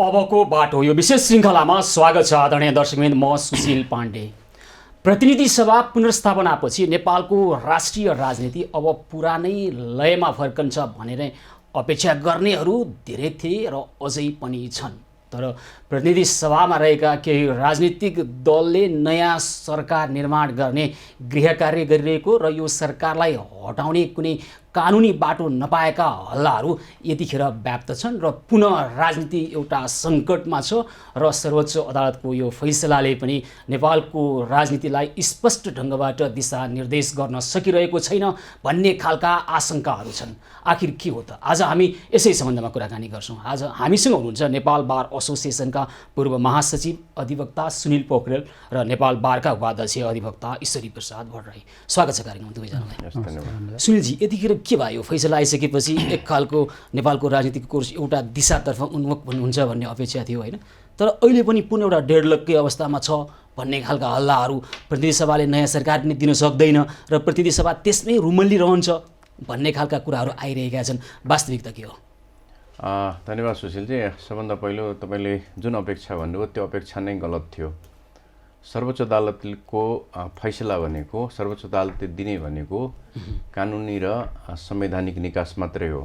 अबको बाटो यो विशेष श्रृङ्खलामा स्वागत छ आदरणीय दर्शकवृन्द। म सुशील पाण्डे। प्रतिनिधि सभा पुनर्स्थापनापछि नेपालको राष्ट्रिय राजनीति अब पुरानै लयमा फर्कन्छ भनेर अपेक्षा गर्नेहरू धेरै थिए र अझै पनि छन्। तर प्रतिनिधि सभामा रहेका केही राजनीतिक दलले नयाँ सरकार निर्माण गर्ने गृह कार्य गरिरहेको र यो सरकारलाई हटाउने कुनै कानुनी बाटो नपाएका हल्लाहरू यतिखेर व्याप्त छन् र पुनः राजनीति एउटा सङ्कटमा छ र सर्वोच्च अदालतको यो फैसलाले पनि नेपालको राजनीतिलाई स्पष्ट ढङ्गबाट दिशानिर्देश गर्न सकिरहेको छैन भन्ने खालका आशंकाहरू छन्। आखिर के हो त? आज हामी यसै सम्बन्धमा कुराकानी गर्छौँ। आज हामीसँग हुनुहुन्छ नेपाल बार एसोसिएसनका पूर्व महासचिव अधिवक्ता सुनिल पोखरेल र नेपाल बारका उपाध्यक्ष अधिवक्ता ईश्वरी प्रसाद भट्टराई। स्वागत छ कार्यक्रममा दुवैजनालाई। सुनिलजी, यतिखेर के भयो? फैसला आइसकेपछि एक खालको नेपालको राजनीतिक कोर्स एउटा दिशातर्फ उन्मुख हुन्छ भन्ने अपेक्षा थियो, होइन? तर अहिले पनि पुनः एउटा डेडलककै अवस्थामा छ भन्ने खालका हल्लाहरू, प्रतिनिधि सभाले नयाँ सरकार पनि दिन सक्दैन र प्रतिनिधि सभा त्यसमै रुमल्लिरहन्छ भन्ने खालका कुराहरू आइरहेका छन्। वास्तविकता के हो? धन्यवाद सुशीलजी। सबभन्दा पहिलो तपाईँले जुन अपेक्षा भन्नुभयो त्यो अपेक्षा नै गलत थियो। सर्वोच्च अदालतको फैसला भनेको, सर्वोच्च अदालतले दिने भनेको कानुनी र संवैधानिक निकास मात्रै हो।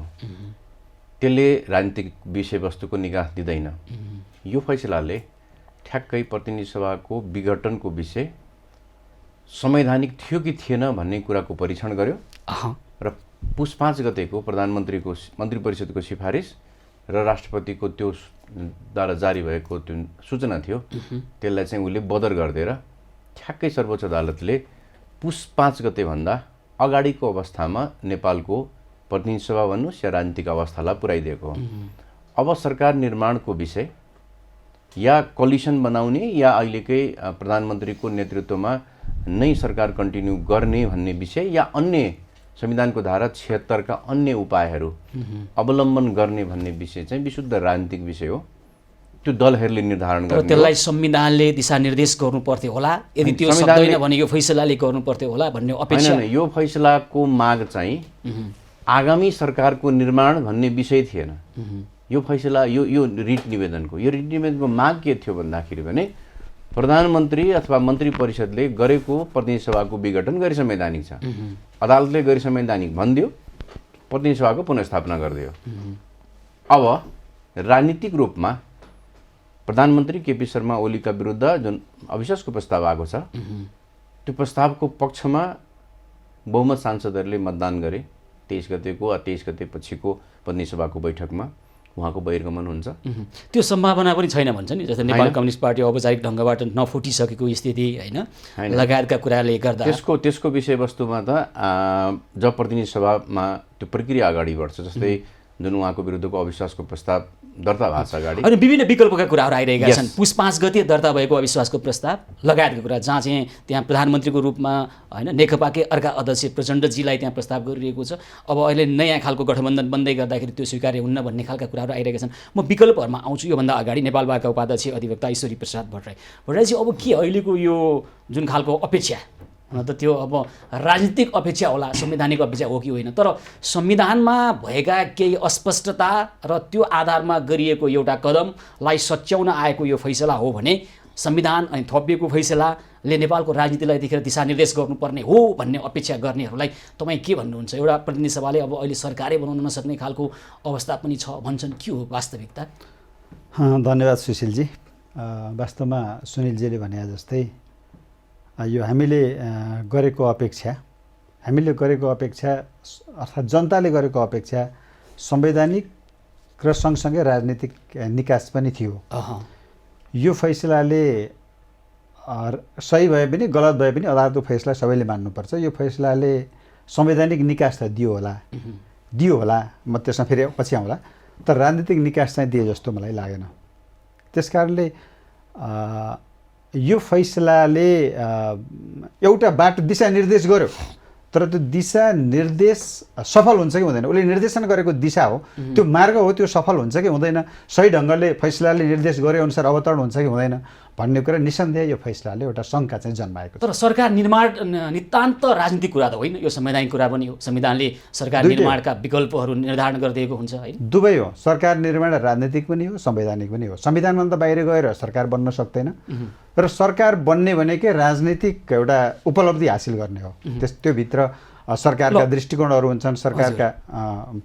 त्यसले राजनीतिक विषयवस्तुको निकास दिँदैन। यो फैसलाले ठ्याक्कै प्रतिनिधि सभाको विघटनको विषय संवैधानिक थियो कि थिएन भन्ने कुराको परीक्षण गर्यो र पुस 5 गतेको प्रधानमन्त्रीको मन्त्री परिषदको सिफारिस र राष्ट्रपतिको त्यो द्वारा जारी भएको त्यो सूचना थियो, त्यसलाई चाहिँ उसले बदर गरिदिएर ठ्याक्कै सर्वोच्च अदालतले पुस 5 गतेभन्दा अगाडिको अवस्थामा नेपालको प्रतिनिधि सभा भन्नुहोस् या राजनीतिक अवस्थालाई पुर्याइदिएको हो। अब सरकार निर्माणको विषय या कोलिसन बनाउने या अहिलेकै प्रधानमन्त्रीको नेतृत्वमा नै सरकार कन्टिन्यू गर्ने भन्ने विषय या अन्य संविधानको धारा 76 का अन्य उपायहरू अवलम्बन गर्ने भन्ने विषय चाहिँ विशुद्ध राजनीतिक विषय हो। त्यो दलहरूले निर्धारण गर्ने। त्यसलाई संविधानले दिशानिर्देश गर्नु पर्थ्यो होला, यदि त्यो सक्दैन भने यो फैसलाले गर्नु पर्थ्यो होला भन्ने अपेक्षा। हैन, यो फैसलाको माग चाहिँ आगामी सरकारको निर्माण भन्ने विषय थिएन। यो फैसला यो रिट निवेदनको माग के थियो भन्दाखेरि भने प्रधानमन्त्री अथवा मन्त्री परिषदले गरेको प्रतिनिधि सभाको विघटन गैर संवैधानिक छ। अदालतले गैर संवैधानिक भनिदियो, प्रतिनिधि सभाको पुनर्स्थापना गरिदियो। अब राजनीतिक रूपमा प्रधानमन्त्री केपी शर्मा ओलीका विरुद्ध जुन अविश्वासको प्रस्ताव आएको छ, त्यो प्रस्तावको पक्षमा बहुमत सांसदहरूले मतदान गरे। 23 गतेको वा 23 गते पछिको प्रतिनिधि सभाको बैठकमा उहाँको बहिर्गमन हुन्छ। त्यो सम्भावना पनि छैन भन्छ नि, जस्तै नेपाल कम्युनिस्ट पार्टी औपचारिक ढङ्गबाट नफुटिसकेको स्थिति, होइन, लगायतका कुराले गर्दा। त्यसको विषयवस्तुमा त जब प्रतिनिधि सभामा त्यो प्रक्रिया अगाडि बढ्छ, जस्तै जुन उहाँको विरुद्धको अविश्वासको प्रस्ताव दर्ता भएको छ अगाडि, अनि विभिन्न विकल्पका कुराहरू आइरहेका छन्। पुस 5 गते दर्ता भएको अविश्वासको प्रस्ताव लगायतका कुरा, जहाँ चाहिँ त्यहाँ प्रधानमन्त्रीको रूपमा, होइन, नेकपाकै अर्का अध्यक्ष प्रचण्डजीलाई त्यहाँ प्रस्ताव गरिरहेको छ। अब अहिले नयाँ खालको गठबन्धन बन्दै गर्दाखेरि त्यो स्वीकार्य हुन्न भन्ने खालका कुराहरू आइरहेका छन्। म विकल्पहरूमा आउँछु। योभन्दा अगाडि नेपाल बारका उपाध्यक्ष अधिवक्ता ईश्वरी प्रसाद भट्टराईजी, अब के अहिलेको यो जुन खालको अपेक्षा त त्यो अब राजनीतिक अपेक्षा होला, संवैधानिक अपेक्षा हो कि होइन, तर संविधानमा भएका केही अस्पष्टता र त्यो आधारमा गरिएको एउटा कदमलाई सच्याउन आएको यो फैसला हो भने संविधान अनि थपिएको फैसलाले नेपालको राजनीतिलाई यतिखेर दिशानिर्देश गर्नुपर्ने हो भन्ने अपेक्षा गर्नेहरूलाई तपाईँ के भन्नुहुन्छ? एउटा प्रतिनिधि सभाले अब अहिले सरकारै बनाउन नसक्ने खालको अवस्था पनि छ भन्छन्, के हो वास्तविकता? धन्यवाद सुशीलजी। वास्तवमा सुनिलजीले भने जस्तै यो हामीले गरेको अपेक्षा अर्थात् जनताले गरेको अपेक्षा संवैधानिक र सँगसँगै राजनीतिक निकास पनि थियो। यो फैसलाले सही भए पनि गलत भए पनि अदालतको फैसला सबैले मान्नुपर्छ। यो फैसलाले संवैधानिक निकास त दियो होला, म त्यसमा फेरि पछि आउँला, तर राजनीतिक निकास चाहिँ दिए जस्तो मलाई लागेन। त्यसकारणले यो फैसलाले एउटा बाटो दिशानिर्देश गर्यो, तर त्यो दिशानिर्देश सफल हुन्छ कि हुँदैन, उसले निर्देशन गरेको दिशा हो, त्यो मार्ग हो, त्यो सफल हुन्छ कि हुँदैन, सही ढङ्गले फैसलाले निर्देश गरे अनुसार अवतरण हुन्छ कि हुँदैन भन्ने कुरा निसन्देह यो फैसलाले एउटा शङ्का चाहिँ जन्माएको छ। तर सरकार निर्माण नितान्त राजनीतिक कुरा त होइन, यो संवैधानिक कुरा पनि हो। संविधानले सरकार निर्माणका विकल्पहरू निर्धारण गरिदिएको हुन्छ होइन। दुवै हो, सरकार निर्माण राजनीतिक पनि हो, संवैधानिक पनि हो। संविधानभन्दा बाहिर गएर सरकार बन्न सक्दैन र सरकार बन्ने भनेकै राजनीतिक एउटा उपलब्धि हासिल गर्ने हो। त्योभित्र सरकारका दृष्टिकोणहरू हुन्छन्, सरकारका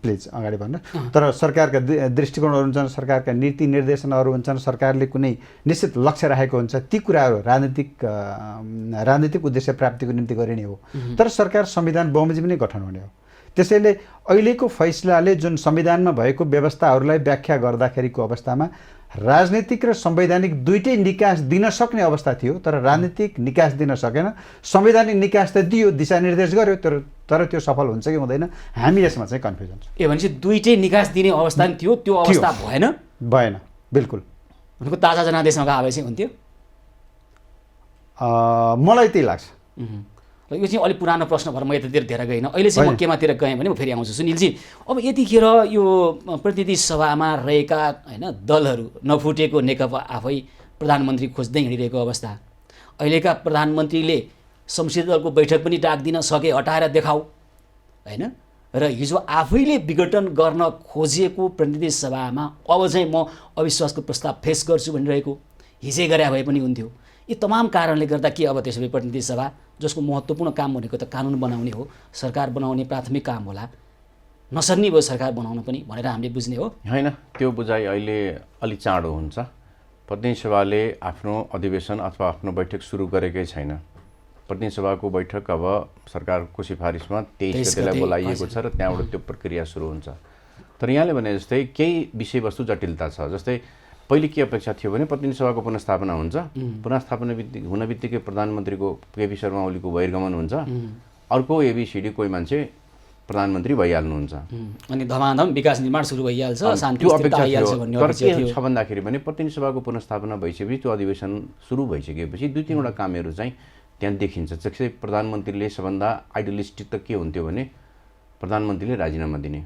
प्लिज अगाडि भन्नु, तर सरकारका दृष्टिकोणहरू हुन्छन्, सरकारका नीति निर्देशनहरू हुन्छन्, सरकारले कुनै निश्चित लक्ष्य राखेको हुन्छ, ती कुराहरू राजनीतिक उद्देश्य प्राप्तिको निम्ति गरिने हो। तर सरकार संविधान बमोजिम नै गठन हुने हो। त्यसैले अहिलेको फैसलाले जुन संविधानमा भएको व्यवस्थाहरूलाई व्याख्या गर्दाखेरिको अवस्थामा राजनीतिक र संवैधानिक दुईटै निकास दिन सक्ने अवस्था थियो, तर राजनीतिक निकास दिन सकेन। संवैधानिक निकास त दियो, दिशानिर्देश गर्यो, तर त्यो सफल हुन्छ कि हुँदैन, हामी यसमा चाहिँ कन्फ्युजन छ। ए भनेपछि दुईटै निकास दिने अवस्था नि थियो, त्यो अवस्था भएन बिल्कुल। उनको ताजा जनादेशमा गए चाहिँ हुन्थ्यो, मलाई त्यही लाग्छ। यो चाहिँ अलिक पुरानो प्रश्न भएर म यतातिर धेरै गइनँ। अहिले चाहिँ म केमातिर गएँ भने म फेरि आउँछु। सुनिलजी, अब यतिखेर यो प्रतिनिधि सभामा रहेका होइन दलहरू नफुटेको नेकपा आफै प्रधानमन्त्री खोज्दै हिँडिरहेको अवस्था, अहिलेका प्रधानमन्त्रीले संसदीय दलको बैठक पनि डाक्दिन सके, हटाएर देखाऊ होइन, र हिजो आफैले विघटन गर्न खोजेको प्रतिनिधि सभामा अब चाहिँ म अविश्वासको प्रस्ताव फेस गर्छु भनिरहेको हिजै गरे भए पनि हुन्थ्यो। यी तमाम कारणले गर्दा के अब त्यसो भए प्रतिनिधि सभा जसको महत्त्वपूर्ण काम भनेको त कानुन बनाउने हो, सरकार बनाउने प्राथमिक काम होला, नसर्नी भयो सरकार बनाउन पनि भनेर हामीले बुझ्ने हो होइन? त्यो बुझाइ अहिले अलि चाँडो हुन्छ। प्रतिनिधि सभाले आफ्नो अधिवेशन अथवा आफ्नो बैठक सुरु गरेकै छैन। प्रतिनिधि सभाको बैठक अब सरकारको सिफारिसमा 23 गतेलाई बोलाइएको छ र त्यहाँबाट त्यो प्रक्रिया सुरु हुन्छ। तर यहाँले भने जस्तै केही विषयवस्तु जटिलता छ। जस्तै पहिले के अपेक्षा थियो भने प्रतिनिधि सभाको पुनर्स्थापना हुन्छ, पुनर्स्थापना हुन बित्तिकै प्रधानमन्त्रीको केपी शर्मा ओलीको बहिर्गमन हुन्छ, अर्को एबीसीडी कोही मान्छे प्रधानमन्त्री भइहाल्नुहुन्छ अनि धमाधम विकास निर्माण सुरु भइहाल्छ, शान्ति स्थिरता आइहाल्छ भन्ने अपेक्षा थियो। छ भन्दाखेरि भने प्रतिनिधि सभाको पुनर्स्थापना भइसकेपछि त्यो अधिवेशन सुरु भइसकेपछि दुई तीनवटा कामहरू चाहिँ त्यहाँ देखिन्छ। जस्तै प्रधानमन्त्रीले सबभन्दा आइडियलिस्टिक त के हुन्थ्यो भने प्रधानमन्त्रीले राजीनामा दिने,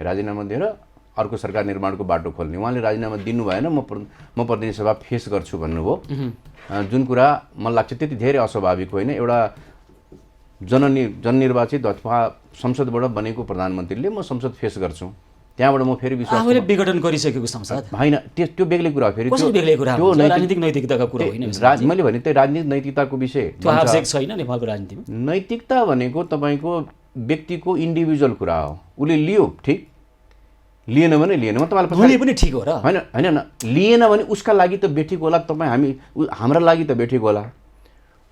राजीनामा दिएर अर्को सरकार निर्माणको बाटो खोल्ने। उहाँले राजीनामा दिनु भएन, म प्रतिनिधि सभा फेस गर्छु भन्नुभयो, जुन कुरा मलाई लाग्छ त्यति धेरै अस्वाभाविक होइन। एउटा जननिर्वाचित अथवा संसदबाट बनेको प्रधानमन्त्रीले म संसद फेस गर्छु, त्यहाँबाट म फेरि विश्वास आफूले विघटन गरिसकेको संसद होइन, त्यो बेग्लै कुरा। फेरि त्यो राजनीतिक नैतिकताको कुरा होइन। मैले भने त्यो राजनीतिक नैतिकताको विषय आवश्यक छैन नेपालको राजनीतिमा। नैतिकता भनेको तपाईँको व्यक्तिको इन्डिभिजुअल कुरा हो। उसले लियो ठिक, लिएन भने लिएन। म तपाईँलाई पनि ठिक हो र होइन होइन, लिएन भने उसका लागि त बेठिक होला, हाम्रा लागि त बेठिक होला।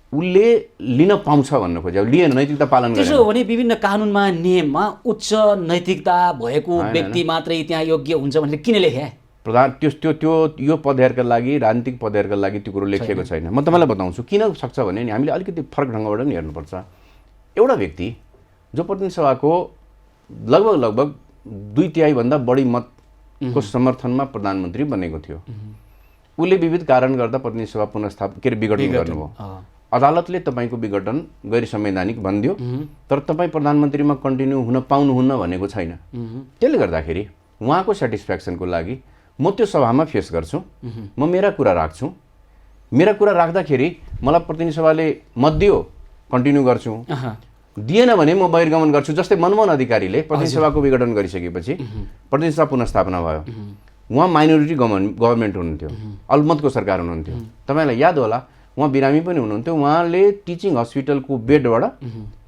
उसले लिन पाउँछ भन्न खोज्यो, लिएन, नैतिकता पालन गरेन। त्यसो हो भने विभिन्न कानुनमा नियममा उच्च नैतिकता भएको व्यक्ति मात्रै त्यहाँ योग्य हुन्छ भनेर किन लेखे? त्यो यो पदहरूका लागि, राजनीतिक पदहरूका लागि त्यो कुरो लेखिएको छैन। म तपाईँलाई बताउँछु किन सक्छ भने नि हामीले अलिकति फरक ढङ्गबाट पनि हेर्नुपर्छ। एउटा व्यक्ति जो प्रतिनिधि सभाको लगभग 2/3 भन्दा बढी मतको समर्थनमा प्रधानमन्त्री बनेको थियो, उसले विविध कारण गर्दा प्रतिनिधि सभा विघटन गर्नुभयो। अदालतले तपाईँको विघटन गैर संवैधानिक भनिदियो, तर तपाईँ प्रधानमन्त्रीमा कन्टिन्यू हुन पाउनुहुन्न भनेको छैन। त्यसले गर्दाखेरि उहाँको सेटिस्फ्याक्सनको लागि म त्यो सभामा फेस गर्छु, म मेरा कुरा राख्छु। मेरा कुरा राख्दाखेरि मलाई प्रतिनिधि सभाले मत दियो, कन्टिन्यू गर्छु, दिएन भने म बहिर्गमन गर्छु। जस्तै मनमोहन अधिकारीले प्रतिनिधि सभाको विघटन गरिसकेपछि प्रतिनिधि सभा पुनर्स्थापना भयो, उहाँ माइनोरिटी गभर्मेन्ट हुनुहुन्थ्यो, अल्पमतको सरकार हुनुहुन्थ्यो। तपाईँलाई याद होला उहाँ बिरामी पनि हुनुहुन्थ्यो। उहाँले टिचिङ हस्पिटलको बेडबाट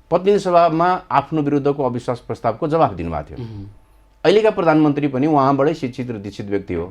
प्रतिनिधि सभामा आफ्नो विरुद्धको अविश्वास प्रस्तावको जवाफ दिनुभएको थियो। अहिलेका प्रधानमन्त्री पनि उहाँबाटै शिक्षित र दीक्षित व्यक्ति हो।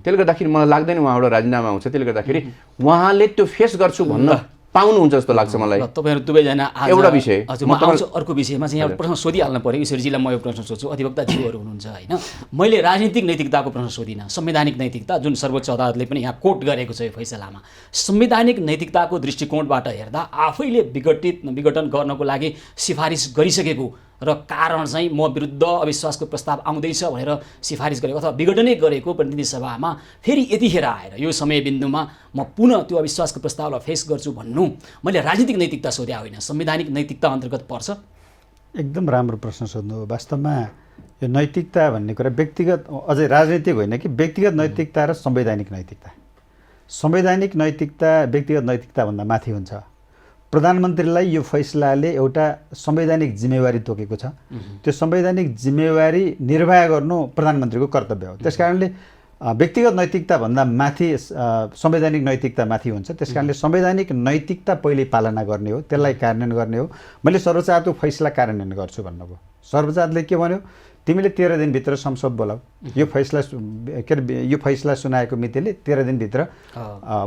त्यसले गर्दाखेरि मलाई लाग्दैन उहाँबाट राजीनामा आउँछ। त्यसले गर्दाखेरि उहाँले त्यो फेस गर्छु भन्न पाउनुहुन्छ जस्तो लाग्छ मलाई। तपाईँहरू दुवैजना एउटा विषय म आउँछु अर्को विषयमा चाहिँ एउटा प्रश्न सोधिहाल्नु पऱ्यो। ईश्वरजीलाई म यो प्रश्न सोध्छु, अधिवक्ता ज्यूहरू हुनुहुन्छ होइन, मैले राजनीतिक नैतिकताको प्रश्न सोधिनँ, संवैधानिक नैतिकता जुन सर्वोच्च अदालतले पनि यहाँ कोट गरेको छ यो फैसलामा। संवैधानिक नैतिकताको दृष्टिकोणबाट हेर्दा आफैले विघटन गर्नको लागि सिफारिस गरिसकेको र कारण चाहिँ म विरुद्ध अविश्वासको प्रस्ताव आउँदैछ भनेर सिफारिस गरेको अथवा विघटनै गरेको प्रतिनिधि सभामा फेरि यतिखेर आएर यो समय बिन्दुमा म पुनः त्यो अविश्वासको प्रस्तावलाई फेस गर्छु भन्नु, मैले राजनीतिक नैतिकता सोध्या होइन, संवैधानिक नैतिकता अन्तर्गत पर्छ? एकदम राम्रो प्रश्न सोध्नु। वास्तवमा यो नैतिकता भन्ने कुरा व्यक्तिगत, अझै राजनीतिक होइन कि व्यक्तिगत नैतिकता र संवैधानिक नैतिकता, संवैधानिक नैतिकता व्यक्तिगत नैतिकताभन्दा माथि हुन्छ। प्रधानमन्त्रीलाई यो फैसलाले एउटा संवैधानिक जिम्मेवारी तोकेको छ। त्यो संवैधानिक जिम्मेवारी निर्वाह गर्नु प्रधानमन्त्रीको कर्तव्य हो। त्यसकारणले व्यक्तिगत नैतिकताभन्दा माथि संवैधानिक नैतिकता माथि हुन्छ। त्यसकारणले संवैधानिक नैतिकता पहिले पालना गर्ने हो, त्यसलाई कार्यान्वयन गर्ने हो। मैले सर्वोच्च अदालतको फैसला कार्यान्वयन गर्छु भन्नुभयो। सर्वोच्च अदालतले के भन्यो, तिमीले 13 दिनभित्र संसद बोलाऊ। यो फैसला सुनाएको मितिले 13 दिनभित्र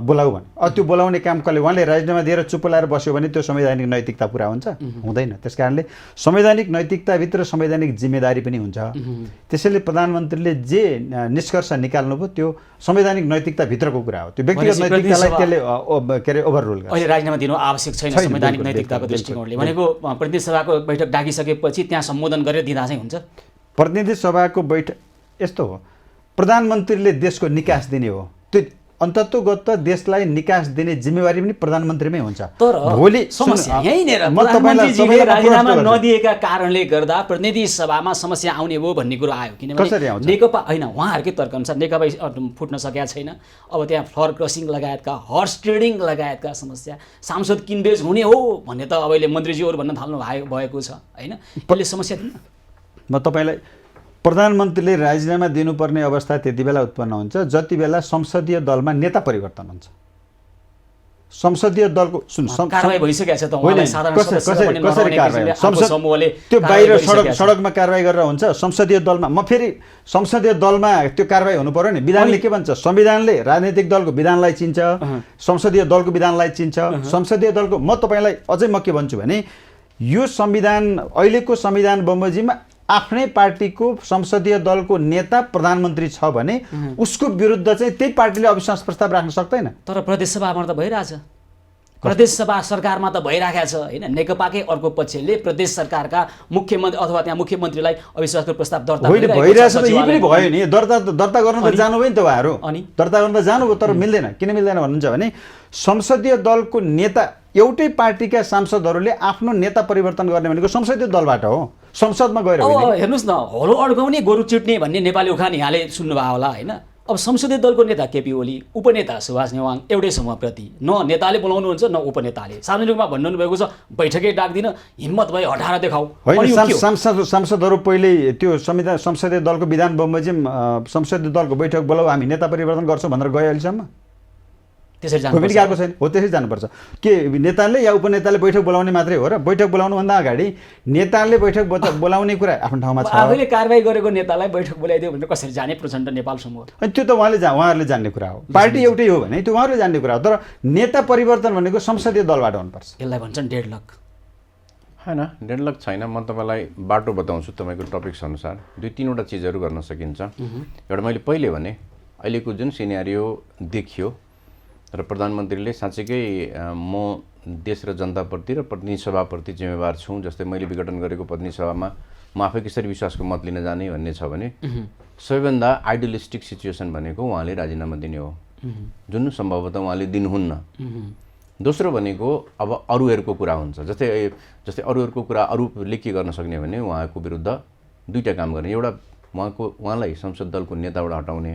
बोलाऊ भने त्यो बोलाउने काम कसले, उहाँले राजीनामा दिएर चुप लाएर बस्यो भने त्यो संवैधानिक नैतिकता पुरा हुन्छ? हुँदैन। त्यसकारणले संवैधानिक नैतिकताभित्र संवैधानिक जिम्मेदारी पनि हुन्छ। त्यसैले प्रधानमन्त्रीले जे निष्कर्ष निकाल्नुभयो त्यो संवैधानिक नैतिकताभित्रको कुरा हो। त्यो व्यक्तिगत नैतिकतालाई त्यसले ओभररुल गर्छ। अहिले राजीनामा दिनु आवश्यक छैन संवैधानिक नैतिकताको दृष्टिकोणले। भनेको प्रतिनिधि सभाको बैठक डाकिसकेपछि त्यहाँ सम्बोधन गरेर दिँदा चाहिँ हुन्छ? प्रतिनिधि सभाको बैठक यस्तो हो, प्रधानमन्त्रीले देशको निकास दिने हो। त्यो अन्ततोगत देशलाई निकास दिने जिम्मेवारी पनि प्रधानमन्त्रीमै हुन्छ। तर भोलि समस्या यहीँनिर प्रधानमन्त्रीजीले राजीनामा नदिएका कारणले गर्दा प्रतिनिधि सभामा समस्या आउने हो भन्ने कुरो आयो। किनभने नेकपा होइन, उहाँहरूकै तर्कअनुसार नेकपा फुट्न सकेका छैन। अब त्यहाँ फ्लोर क्रसिङ लगायतका, हर्स ट्रेडिङ लगायतका समस्या, सांसद किनबेच हुने हो भन्ने त अहिले मन्त्रीजीहरू भन्न थाल्नु भएको छ होइन? त्यसले समस्या दिन्न। म तपाईँलाई प्रधानमन्त्रीले राजीनामा दिनुपर्ने अवस्था त्यति बेला उत्पन्न हुन्छ जति बेला संसदीय दलमा नेता परिवर्तन हुन्छ। संसदीय दलको कारबाही भइसकेको छ त, उहाँलाई साधारण सदस्य पनि कसरी कारबाही संसद समूहले त्यो बाहिर सडकमा कारबाही गरेर हुन्छ। संसदीय दलमा म फेरि संसदीय दलमा त्यो कारबाही हुनु पर्यो नि। विधानले के भन्छ, संविधानले राजनीतिक दलको विधानलाई चिन्छ, संसदीय दलको विधानलाई चिन्छ। संसदीय दलको म तपाईँलाई अझै म के भन्छु भने यो संविधान, अहिलेको संविधान बमोजिममा आफ्नै पार्टीको संसदीय दलको नेता प्रधानमन्त्री छ भने उसको विरुद्ध चाहिँ त्यही पार्टीले अविश्वास प्रस्ताव राख्न सक्दैन। तर प्रदेश सभामा त भइरहेछ, प्रदेश सभा सरकारमा त भइरहेको छ होइन? नेकपाकै अर्को पक्षले प्रदेश सरकारका मुख्यमन्त्री अथवा त्यहाँ मुख्यमन्त्रीलाई अविश्वासको प्रस्ताव दर्ता भइरहेछ। यी पनि भयो नि, दर्ता गर्न त जानुभयो नि त उहाँहरू, दर्ता गर्न त जानुभयो। तर मिल्दैन। किन मिल्दैन भन्नुहुन्छ भने संसदीय दलको नेता, एउटै पार्टीका सांसदहरूले आफ्नो नेता परिवर्तन गर्ने भनेको संसदीय दलबाट हो, संसदमा गएर होइन। हेर्नुहोस् न, होलो अड्काउने गोरु चिट्ने भन्ने नेपाली उखान यहाँले सुन्नुभयो होला होइन? अब संसदीय दलको नेता केपी ओली, उपनेता सुभाष नेवाङ एउटै समूहप्रति न नेताले बोलाउनुहुन्छ न उपनेताले। सार्वजनिक रूपमा भन्नु भएको छ बैठकै डाक्दिन, हिम्मत भए हटाएर देखाऊ। सांसदहरू पहिले त्यो संसदीय दलको विधान बमोजिम संसदीय दलको बैठक बोलाऊ, हामी नेता परिवर्तन गर्छौँ भनेर गयो अहिलेसम्म? त्यसरी गएको छैन हो। त्यसरी जानुपर्छ। के नेताले या उपनेताले बैठक बोलाउने मात्रै हो र? बैठक बोलाउनुभन्दा अगाडि नेताले बैठक बोलाउने कुरा आफ्नो ठाउँमा छ। आफैले कारबाही गरेको नेतालाई बैठक बोलाइदियो भने कसरी जाने प्रचण्ड नेपाल समूह? अनि त्यो त उहाँहरूले जान्ने कुरा हो। पार्टी एउटै हो भने त्यो उहाँहरूले जान्ने कुरा हो। तर नेता परिवर्तन भनेको संसदीय दलबाट हुनुपर्छ। यसलाई भन्छन् डेडलक होइन? डेडलक छैन। म तपाईँलाई बाटो बताउँछु तपाईँको टपिक्स अनुसार। 2-3वटा चिजहरू गर्न सकिन्छ। एउटा मैले पहिले भने अहिलेको जुन सिनेरियो देखियो र प्रधानमन्त्रीले साँच्चीकै म देश र जनताप्रति र प्रतिनिधि सभाप्रति जिम्मेवार छु, जस्तै मैले विघटन गरेको प्रतिनिधि सभामा म आफै कसरी विश्वासको मत लिन जाने भन्ने छ भने सबैभन्दा आइडियलिस्टिक सिचुएसन भनेको उहाँले राजीनामा दिने हो, जुन सम्भवतः उहाँले दिनुहुन्न। दोस्रो भनेको अब अरूहरूको कुरा हुन्छ। जस्तै अरूहरूको कुरा अरूले के गर्न सक्ने भने उहाँको विरुद्ध दुईवटा काम गर्ने। एउटा उहाँलाई संसद दलको नेताबाट हटाउने।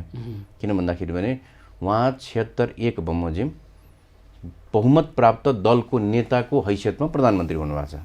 किन भन्दाखेरि भने उहाँ 76-1 बमोजिम बहुमत प्राप्त दलको नेताको हैसियतमा प्रधानमन्त्री हुनुभएको छ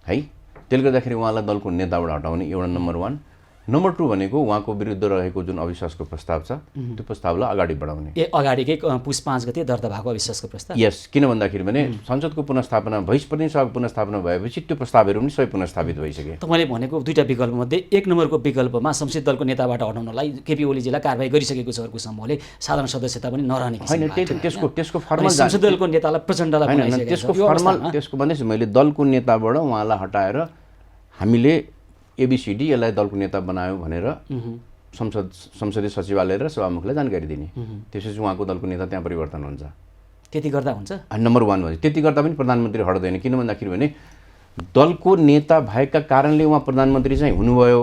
है। त्यसले गर्दाखेरि उहाँलाई दलको नेताबाट हटाउने एउटा नम्बर 1। नम्बर 2 भनेको उहाँको विरुद्ध रहेको जुन अविश्वासको प्रस्ताव छ त्यो प्रस्तावलाई अगाडि बढाउने। अगाडिकै पुस 5 गते दर्ता भएको अविश्वासको प्रस्ताव। यस, किन भन्दाखेरि भने संसदको पुनर्स्थापना प्रतिनिधि सभाको पुनर्स्थापना भएपछि त्यो प्रस्तावहरू पनि सबै पुनर्स्थापित भइसके। तपाईँले भनेको दुईटा विकल्पमध्ये 1 नम्बरको विकल्पमा संसदीय दलको नेताबाट हटाउनलाई केपी ओलीजीलाई कारबाही गरिसकेको छ अर्को समूहले, साधारण सदस्यता पनि नरहने होइन। त्यसको फर्मल संसदीय दलको नेतालाई प्रचण्डलाई त्यसको फर्मल त्यसको भनेपछि मैले दलको नेताबाट उहाँलाई हटाएर हामीले एबीसीडी यसलाई दलको नेता बनायो भनेर संसदीय सचिवालय र सभामुखलाई जानकारी दिने। त्यसपछि उहाँको दलको नेता त्यहाँ परिवर्तन हुन्छ। त्यति गर्दा हुन्छ? नम्बर 1 भने त्यति गर्दा पनि प्रधानमन्त्री हट्दैन। किन भन्दाखेरि भने दलको नेता भएका कारणले उहाँ प्रधानमन्त्री चाहिँ हुनुभयो।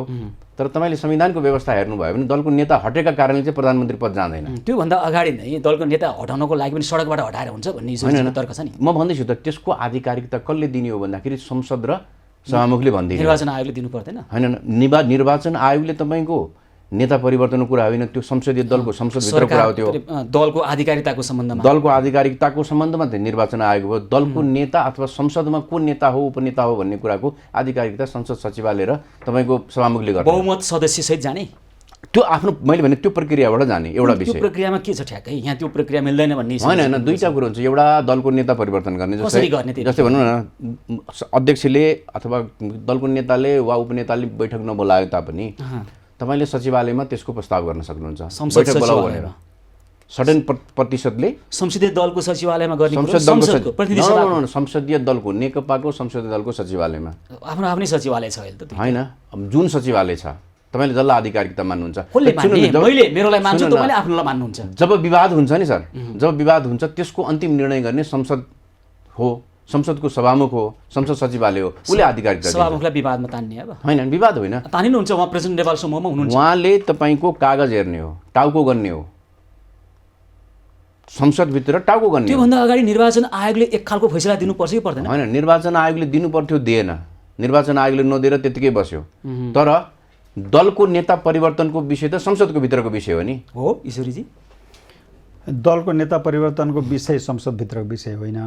तर तपाईँले संविधानको व्यवस्था हेर्नुभयो भने दलको नेता हटेका कारणले चाहिँ प्रधानमन्त्री पद जाँदैन। त्योभन्दा अगाडि नै दलको नेता हटाउनको लागि पनि सडकबाट हटाएर हुन्छ भन्ने तर्क छ नि। म भन्दैछु त त्यसको आधिकारिकता कसले दिने हो भन्दाखेरि संसद र सभामुखले भनिदिने। निर्वाचन आयोगले दिनु पर्दैन? होइन, निर्वाचन आयोगले तपाईँको नेता परिवर्तनको कुरा होइन, त्यो संसदीय दलको संसदभित्र कुरा हो। त्यो दलको आधिकारिकताको सम्बन्धमा दलको आधिकारिकताको सम्बन्धमा त्यो निर्वाचन आयोग हो। दलको नेता अथवा संसदमा को नेता हो उपनेता हो भन्ने कुराको आधिकारिकता संसद सचिवालय र तपाईँको सभामुखले गर्छ। बहुमत सदस्य सहित जाने त्यो आफ्नो मैले भने त्यो प्रक्रियाबाट जाने एउटा विषय। त्यो प्रक्रियामा के छ ठ्याक्कै यहाँ त्यो प्रक्रिया मिल्दैन भन्ने होइन, दुईटा कुरो हुन्छ। एउटा दलको नेता परिवर्तन गर्ने, जस्तै भनौँ न अध्यक्षले अथवा दलको नेताले वा उपनेताले बैठक नबोलाए तापनि तपाईँले सचिवालयमा त्यसको प्रस्ताव गर्न सक्नुहुन्छ। बैठक बोलाऊ भनेर सडन प्रतिशतले संसदीय दलको सचिवालयमा गर्ने संसदीय दलको नेकपाको संसदीय दलको सचिवालयमा आफ्नो आफ्नै सचिवालय छ अहिले त होइन। जुन सचिवालय छ तपाईँले जसलाई आधिकारिकता मान्नुहुन्छ, मैले मेरोलाई मान्छु, तपाईँले आफ्नोलाई मान्नुहुन्छ। जब विवाद हुन्छ नि सर, जब विवाद हुन्छ त्यसको अन्तिम निर्णय गर्ने संसद हो, संसदको सभामुख हो, संसद सचिवालय हो, उसले आधिकारिकता। सभामुखलाई विवादमा तान्ने अब होइन, विवाद होइन, तानिनुहुन्छ। उहाँ प्रेसिडेन्ट नेपाल समूहमा हुनुहुन्छ, उहाँले तपाईँको कागज हेर्ने हो, टाउको गर्ने हो, संसदभित्र टाउको गर्ने। त्योभन्दा अगाडि निर्वाचन आयोगले एक खालको फैसला दिनुपर्छ कि पर्दैन? होइन, निर्वाचन आयोगले दिनुपर्थ्यो, दिएन। निर्वाचन आयोगले नदिएर त्यतिकै बस्यो। तर दलको नेता परिवर्तनको विषय त संसदको भित्रको विषय हो नि। हो ईश्वरीजी, दलको नेता परिवर्तनको विषय संसदभित्रको विषय होइन।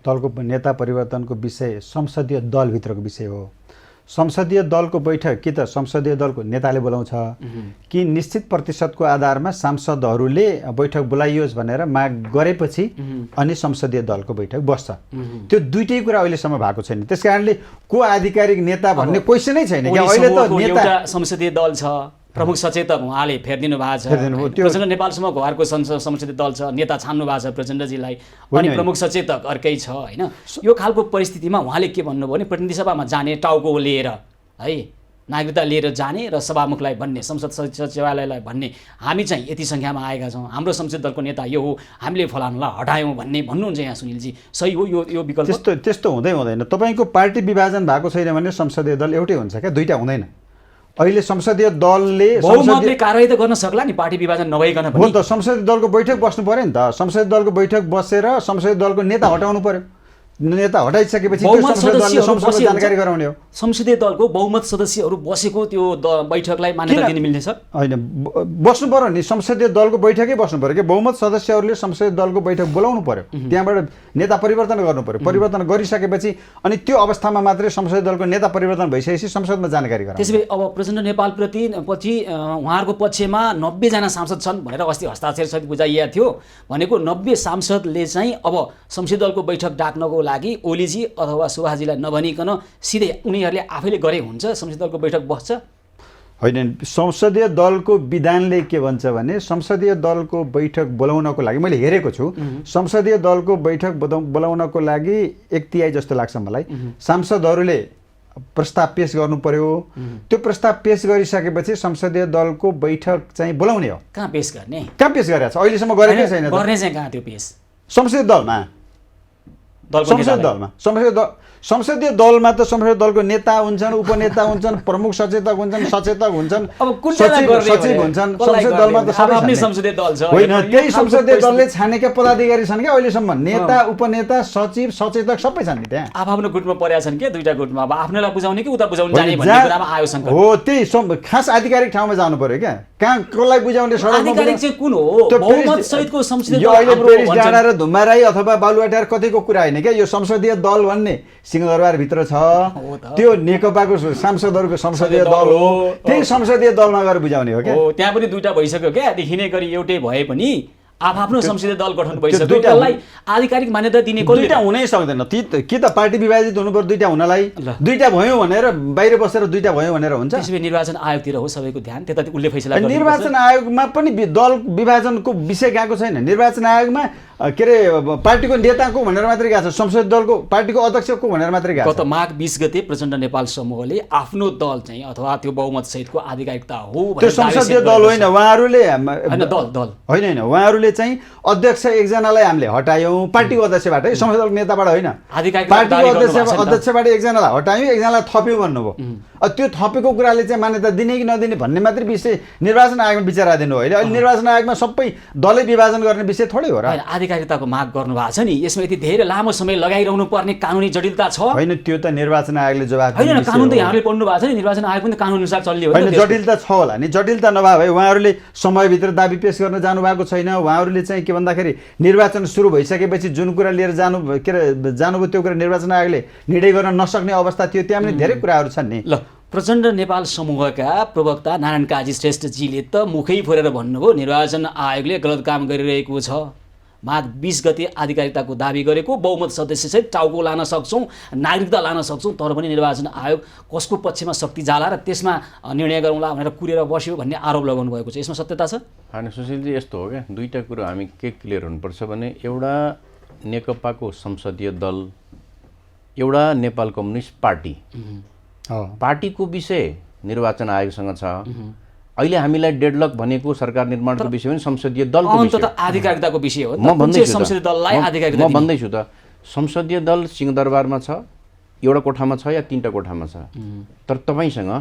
दलको नेता परिवर्तनको विषय संसदीय दलभित्रको विषय हो। संसदीय दलको बैठक कि त संसदीय दलको नेताले बोलाउँछ कि निश्चित प्रतिशतको आधारमा सांसदहरूले बैठक बोलाइयोस् भनेर माग गरेपछि अनि संसदीय दलको बैठक बस्छ। त्यो दुईटै कुरा अहिलेसम्म भएको छैन। त्यसकारणले को आधिकारिक नेता भन्ने क्वेसनै छैन। अहिले त नेता संसदीय दल छ, प्रमुख सचेतक उहाँले फेरिदिनु भएको छ, प्रेसिडेन्ट नेपाल समूहको उहाँको संसदीय दल छ, नेता छान्नु भएको छ प्रेसिडेन्टजीलाई, अनि प्रमुख सचेतक अर्कै छ होइन। यो खालको परिस्थितिमा उहाँले के भन्नुभयो भने प्रतिनिधि सभामा जाने, टाउको लिएर है नागरिकता लिएर जाने र सभामुखलाई भन्ने, संसद सचिवालयलाई भन्ने हामी चाहिँ यति सङ्ख्यामा आएका छौँ, हाम्रो संसदीय दलको नेता यो हो, हामीले फलानुलाई हटायौँ भन्ने भन्नुहुन्छ यहाँ सुनिलजी। सही हो यो विकल्प? त्यस्तो हुँदैन। तपाईँको पार्टी विभाजन भएको छैन भने संसदीय दल एउटै हुन्छ क्या, दुईटा हुँदैन। अहिले संसदीय दलले बहुमतले कारवाही त गर्न सक्ला नि पार्टी विभाजन नभइकन हो त। संसदीय दलको बैठक बस्नु पर्यो नि त। संसदीय दलको बैठक बसेर संसदीय दलको नेता हटाउनु पर्यो। नेता हटाइसकेपछि जानकारी गराउने हो। संसदीय दलको बहुमत सदस्यहरू बसेको त्यो बैठकलाई मान्यता दिने मिल्ने छ? होइन, बस्नु पर्यो नि। संसदीय दलको बैठकै बस्नु पर्यो कि बहुमत सदस्यहरूले संसदीय दलको बैठक बोलाउनु पर्यो, त्यहाँबाट नेता परिवर्तन गर्नु पर्यो। परिवर्तन गरिसकेपछि अनि त्यो अवस्थामा मात्रै संसदीय दलको नेता परिवर्तन भइसकेपछि संसदमा जानकारी गराउँछ। त्यसैले अब प्रेसिडेन्ट नेपालप्रति पछि उहाँहरूको पक्षमा 90 जना सांसद छन् भनेर अस्ति हस्ताक्षरसहित बुझाइएको थियो। भनेको 90 सांसदले चाहिँ अब संसदीय दलको बैठक डाक्नको लागि ओलीजी अथवा सुभाषजीलाई नभनिकन सिधै उनीहरूले आफैले गरे हुन्छ, संसदीय दलको बैठक बस्छ? होइन, संसदीय दलको विधानले के भन्छ भने संसदीय दलको बैठक बोलाउनको लागि मैले हेरेको छु। संसदीय दलको बैठक बोलाउनको लागि 1/3 जस्तो लाग्छ मलाई सांसदहरूले प्रस्ताव पेश गर्नु पर्यो। त्यो प्रस्ताव पेश गरिसकेपछि संसदीय दलको बैठक चाहिँ बोलाउने हो। कहाँ पेश गर्ने? कहाँ पेश गरेको छ? अहिलेसम्म गरेकै छैन। गर्ने चाहिँ कहाँ त्यो पेश? संसदीय दलमा, संसदीय दलमा त संसदीय दलको नेता हुन्छन्, उपनेता हुन्छन्, प्रमुख सचेतक हुन्छन्, सचेतक हुन्छन्, सचिव हुन्छन्। संसदीय दलमा त सबै संसदीय दल छ होइन। त्यही संसदीय दलले छानेका पदाधिकारी छन् क्या अहिलेसम्म। नेता, उपनेता, सचिव, सचेतक सबै छन् नि त्यहाँ। आफ्नो गुटमा परेका छन् क्या, दुईटा गुटमा। अब आफ्नोलाई बुझाउने कि उता बुझाउन जाने भन्ने कुरामा आयो सङ्कट। हो, त्यही खास आधिकारिक ठाउँमा जानु पर्यो क्या। कहाँ कसलाई बुझाउने? आधिकारिक चाहिँ कुन हो? बहुमत सहितको संसदीय दल अहिले पेरिस डाँडा र धुम्माराई अथवा बालुवाटार कतिको कुरा होइन क्या। यो संसदीय दल भन्ने सिंहदरबारभित्र छ, त्यो नेकपाको सांसदहरूको संसदीय दल हो। त्यही संसदीय दलमा गएर बुझाउने हो क्या। त्यहाँ पनि दुईटा भइसक्यो क्या, देखिने गरी एउटै भए पनि आफ्नो संसदीय दल गठन भइसक्यो। दुईटालाई आधिकारिक मान्यता दिने दुईटा हुनै सक्दैन। कि त पार्टी विभाजित हुनु पर्यो दुईटा हुनलाई। दुईटा भयो भनेर बाहिर बसेर दुईटा भयो भनेर हुन्छ? त्यसैले निर्वाचन आयोगतिर हो सबैको ध्यान, त्यता उसले फैसला गर्छ। निर्वाचन आयोगमा पनि दल विभाजनको विषय गएको छैन। निर्वाचन आयोगमा के अरे पार्टीको नेताको भनेर मात्रै गएको छ, संसदीय दलको पार्टीको अध्यक्षको भनेर मात्रै गएको छ। गत माघ 20 गते प्रचण्ड नेपाल समूहले आफ्नो दल चाहिँ अथवा त्यो बहुमत सहितको आधिकारिकता हो त्यो संसदीय दल होइन। उहाँहरूले होइन, उहाँहरूले चाहिँ अध्यक्ष एकजनालाई हामीले हटायौँ पार्टीको अध्यक्षबाट, संसदीय दलको नेताबाट होइन, पार्टीको अध्यक्षबाट एकजनालाई हटायौँ, एकजनालाई थप्यौँ भन्नुभयो। त्यो थपेको कुराले चाहिँ मान्यता दिने कि नदिने भन्ने मात्रै विषय निर्वाचन आयोगमा विचाराधीन हो। अहिले निर्वाचन आयोगमा सबै दलै विभाजन गर्ने विषय थोरै हो र? आधिकारिकताको माग गर्नुभएको छ नि, यसमा यति धेरै लामो समय लगाइरहनु पर्ने कानुनी जटिलता छ? होइन, त्यो त निर्वाचन आयोगले जवाफ होइन, कानुन त यहाँले पढ्नु भएको छ नि, निर्वाचन आयोग पनि त कानुन अनुसार चल्ने हो नि। होइन, जटिलता छ होला नि। जटिलता नभए भए उहाँहरूले समयभित्र दाबी पेश गर्न जानुभएको छैन। उहाँहरूले चाहिँ के भन्दाखेरि निर्वाचन सुरु भइसकेपछि जुन कुरा लिएर जानुभयो त्यो कुरा निर्वाचन आयोगले निर्णय गर्न नसक्ने अवस्था थियो। त्यहाँ पनि धेरै कुराहरू छन् नि। ल, प्रचण्ड नेपाल समूहका प्रवक्ता नारायण काजी श्रेष्ठजीले त मुखै फोरेर भन्नुभयो निर्वाचन आयोगले गलत काम गरिरहेको छ। माघ 20 गते आधिकारिकताको दाबी गरेको, बहुमत सदस्यसहित टाउको लान सक्छौँ, नागरिकता लान सक्छौँ, तर पनि निर्वाचन आयोग कसको पक्षमा शक्ति जाला र त्यसमा निर्णय गरौँला भनेर कुरेर बस्यो भन्ने आरोप लगाउनु भएको छ। यसमा सत्यता छ? होइन सुशीलजी, यस्तो हो क्या, दुईवटा कुरो हामी के क्लियर हुनुपर्छ भने एउटा नेकपाको संसदीय दल, एउटा नेपाल कम्युनिस्ट पार्टी। पार्टीको विषय निर्वाचन आयोगसँग छ। अहिले हामीलाई डेडलक भनेको सरकार निर्माणको विषय पनि संसदीय दलको विषय हो। आधिकारिकताको विषय हो। म भन्दैछु त संसदीय दल सिंहदरबारमा छ, एउटा कोठामा छ या 3टा कोठामा छ। तर तपाईसँग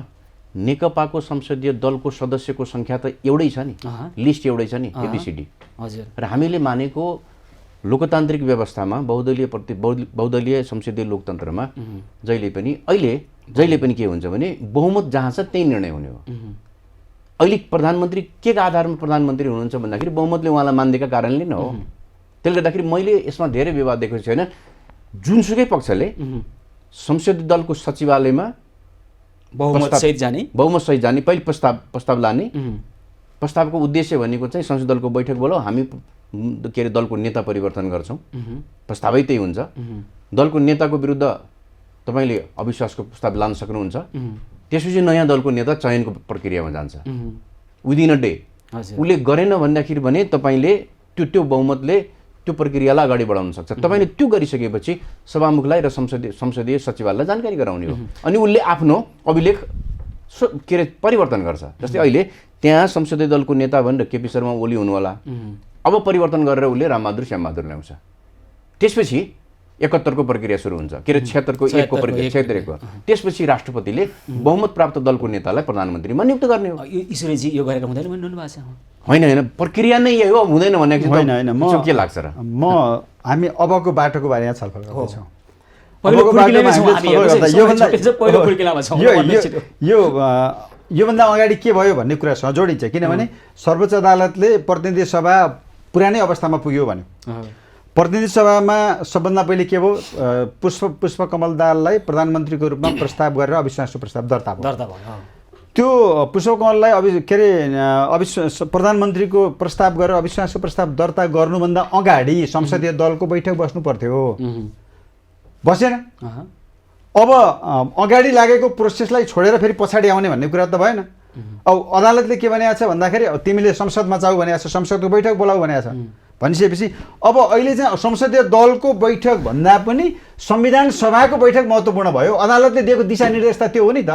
नेकपाको संसदीय दलको सदस्यको संख्या त एउटै छ नि, लिस्ट एउटै छ नि, एबीसीडी। हजुर। र हामीले मानेको लोकतान्त्रिक व्यवस्थामा बहुदलीय संसदीय लोकतन्त्रमा जहिले पनि के हुन्छ भने बहुमत जहाँ छ त्यही निर्णय हुने हो। अहिले प्रधानमन्त्री के का आधारमा प्रधानमन्त्री हुनुहुन्छ भन्दाखेरि बहुमतले उहाँलाई मान्दिएका कारणले नै हो। त्यसले गर्दाखेरि मैले यसमा धेरै विवाद देखेको छैन। जुनसुकै पक्षले संसदीय दलको सचिवालयमा बहुमतसहित जाने पहिले प्रस्ताव लाने, प्रस्तावको उद्देश्य भनेको चाहिँ संसदीय दलको बैठक बोलाऊ, हामी के अरे दलको नेता परिवर्तन गर्छौँ, प्रस्तावै त्यही हुन्छ। दलको नेताको विरुद्ध तपाईँले अविश्वासको प्रस्ताव लान सक्नुहुन्छ। त्यसपछि नयाँ दलको नेता चयनको प्रक्रियामा जान्छ विदिन अ डे। उसले गरेन भन्दाखेरि भने तपाईँले त्यो बहुमतले त्यो प्रक्रियालाई अगाडि बढाउन सक्छ। तपाईँले त्यो गरिसकेपछि सभामुखलाई र संसदीय सचिवालयलाई जानकारी गराउने हो। अनि उसले आफ्नो अभिलेख के अरे परिवर्तन गर्छ। जस्तै अहिले त्यहाँ संसदीय दलको नेता भनेर केपी शर्मा ओली हुनु होला, अब परिवर्तन गरेर उसले रामबहादुर श्यामबहादुर ल्याउँछ। त्यसपछि 71 को प्रक्रिया सुरु हुन्छ, के अरे 76 को 1 को प्रक्रिया, 76 को। त्यसपछि राष्ट्रपतिले बहुमत प्राप्त दलको नेतालाई प्रधानमन्त्रीमा नियुक्त गर्ने हो। ईश्वरजी यो गरेर हुँदैन भन्नु भएको छ? होइन, प्रक्रिया नै यही हो, हुँदैन भनेको होइन। के लाग्छ र? हामी अबको बाटोको बारेमा छलफल गर्दैछौँ। योभन्दा अगाडि के भयो भन्ने कुरासँग जोडिन्छ। किनभने सर्वोच्च अदालतले प्रतिनिधि सभा पुरानै अवस्थामा पुग्यो भन्यो। प्रतिनिधि सभामा सबभन्दा पहिले के भयो, पुष्पकमल दाहाललाई प्रधानमन्त्रीको रूपमा प्रस्ताव गरेर अविश्वासको प्रस्ताव दर्ता भयो। त्यो पुष्पकमललाई प्रधानमन्त्रीको प्रस्ताव गरेर अविश्वासको प्रस्ताव दर्ता गर्नुभन्दा अगाडि संसदीय दलको बैठक बस्नु पर्थ्यो, बसेन। अब अगाडि लागेको प्रोसेसलाई छोडेर फेरि पछाडि आउने भन्ने कुरा त भएन। अब अदालतले के भनेको छ भन्दाखेरि तिमीले संसदमा जाऊ भनेको छ, संसदको बैठक बोलाऊ भनेको छ। भनिसकेपछि अब अहिले चाहिँ संसदीय दलको बैठक भन्दा पनि संविधान सभाको बैठक महत्त्वपूर्ण भयो। अदालतले दिएको दिशानिर्देश त त्यो हो नि त।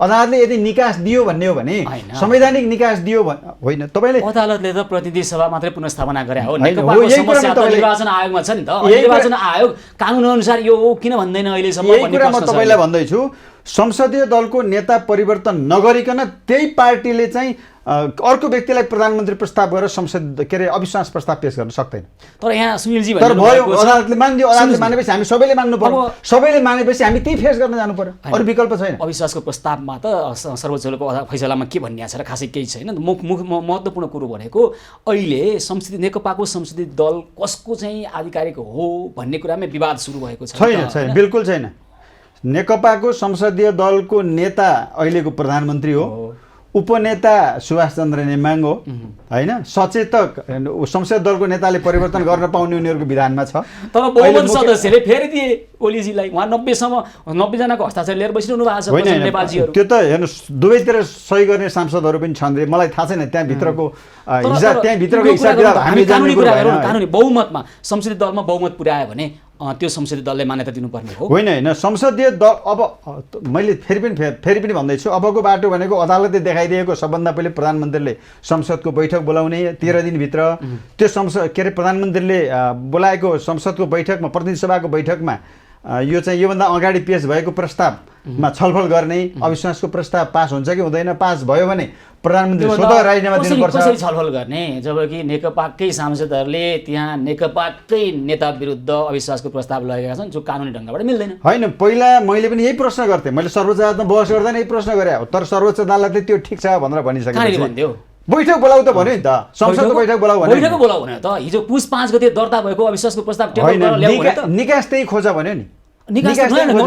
अदालतले यदि निकास दियो भन्ने हो भने संवैधानिक निकास दियो होइन। तपाईँले अदालतले त प्रतिनिधि सभा मात्रै पुनर्स्थापना गरे हो। निर्वाचन आयोगमा छ नि त। निर्वाचन आयोग कानुन अनुसार यो हो किन भन्दैन अहिलेसम्म? यही कुरा म तपाईँलाई भन्दैछु। संसदीय दलको नेता परिवर्तन नगरिकन त्यही पार्टीले चाहिँ अर्को व्यक्तिलाई प्रधानमन्त्री प्रस्ताव गरेर संसद के अरे अविश्वास प्रस्ताव पेश गर्न सक्दैन। तर यहाँ सुनिलजी तर भयो, अदालतले मानिदियो। अदालतले मानेपछि हामी सबैले मान्नु पर्यो। सबैले मानेपछि हामी त्यही फेस गर्न जानु पर्यो, अरू विकल्प छैन। अविश्वासको प्रस्तावमा त सर्वोच्चको फैसलामा के भन्ने छ र खासै केही छैन। महत्त्वपूर्ण कुरो भनेको अहिले नेकपाको संसदीय दल कसको चाहिँ आधिकारिक हो भन्ने कुरामा विवाद सुरु भएको छ। छैन, बिल्कुल छैन। नेकपाको संसदीय दलको नेता अहिलेको प्रधानमन्त्री हो, उपनेता सुभाष चन्द्र नेमाङ हो होइन, सचेतक संसदीय दलको नेताले परिवर्तन गर्न पाउने उनीहरूको विधानमा छ। तर बहुमत सदस्यले फेरि दिए ओलीजीलाई, उहाँ 90 जनाको हस्ताक्षर लिएर बसिरहनु भएको छ नेपालजीहरू। त्यो त हेर्नुहोस्, दुवैतिर सही गर्ने सांसदहरू पनि छन् रे, मलाई थाहा छैन त्यहाँभित्रको हिसाब, त्यहाँभित्रको हिसाब हामी कानुनी कुरा गरौँ। कानुनी बहुमतमा संसदीय दलमा बहुमत पुर्यायो भने त्यो संसदीय दलले मान्यता दिनुपर्ने हो। होइन, संसदीय दल अब मैले फेरि पनि भन्दैछु, अबको बाटो भनेको अदालतले देखाइदिएको सबभन्दा पहिले प्रधानमन्त्रीले संसदको बैठक बोलाउने 13 दिनभित्र। त्यो के अरे प्रधानमन्त्रीले बोलाएको संसदको बैठकमा, प्रतिनिधि सभाको बैठकमा यो चाहिँ योभन्दा अगाडि पेश भएको प्रस्तावमा छलफल गर्ने, अविश्वासको प्रस्ताव पास हुन्छ कि हुँदैन, पास भयो भने प्रधानमन्त्री स्वतः राजीनामा दिनुपर्छ। कसरी छलफल गर्ने जबकि नेकपाकै सांसदहरूले त्यहाँ नेकपाकै नेता विरुद्ध अविश्वासको प्रस्ताव लगेका छन् जो कानुनी ढङ्गबाट मिल्दैन। होइन, पहिला मैले पनि यही प्रश्न गर्थेँ, मैले सर्वोच्च अदालतमा बहस गर्दा यही प्रश्न गरेँ, तर सर्वोच्च अदालतले त्यो ठिक छ भनेर भनिसकेपछि भन्थ्यो बैठक बोलाउ त भन्यो नि त, संसदको बैठक बोलाउ भन्यो। बैठक बोलाउ भन्यो त, हिजो पुस 5 गते दर्ता भएको अविश्वासको प्रस्ताव टेबल गरेर ल्याऊ भन्यो त। निकास त्यही खोज भन्यो नि, निकास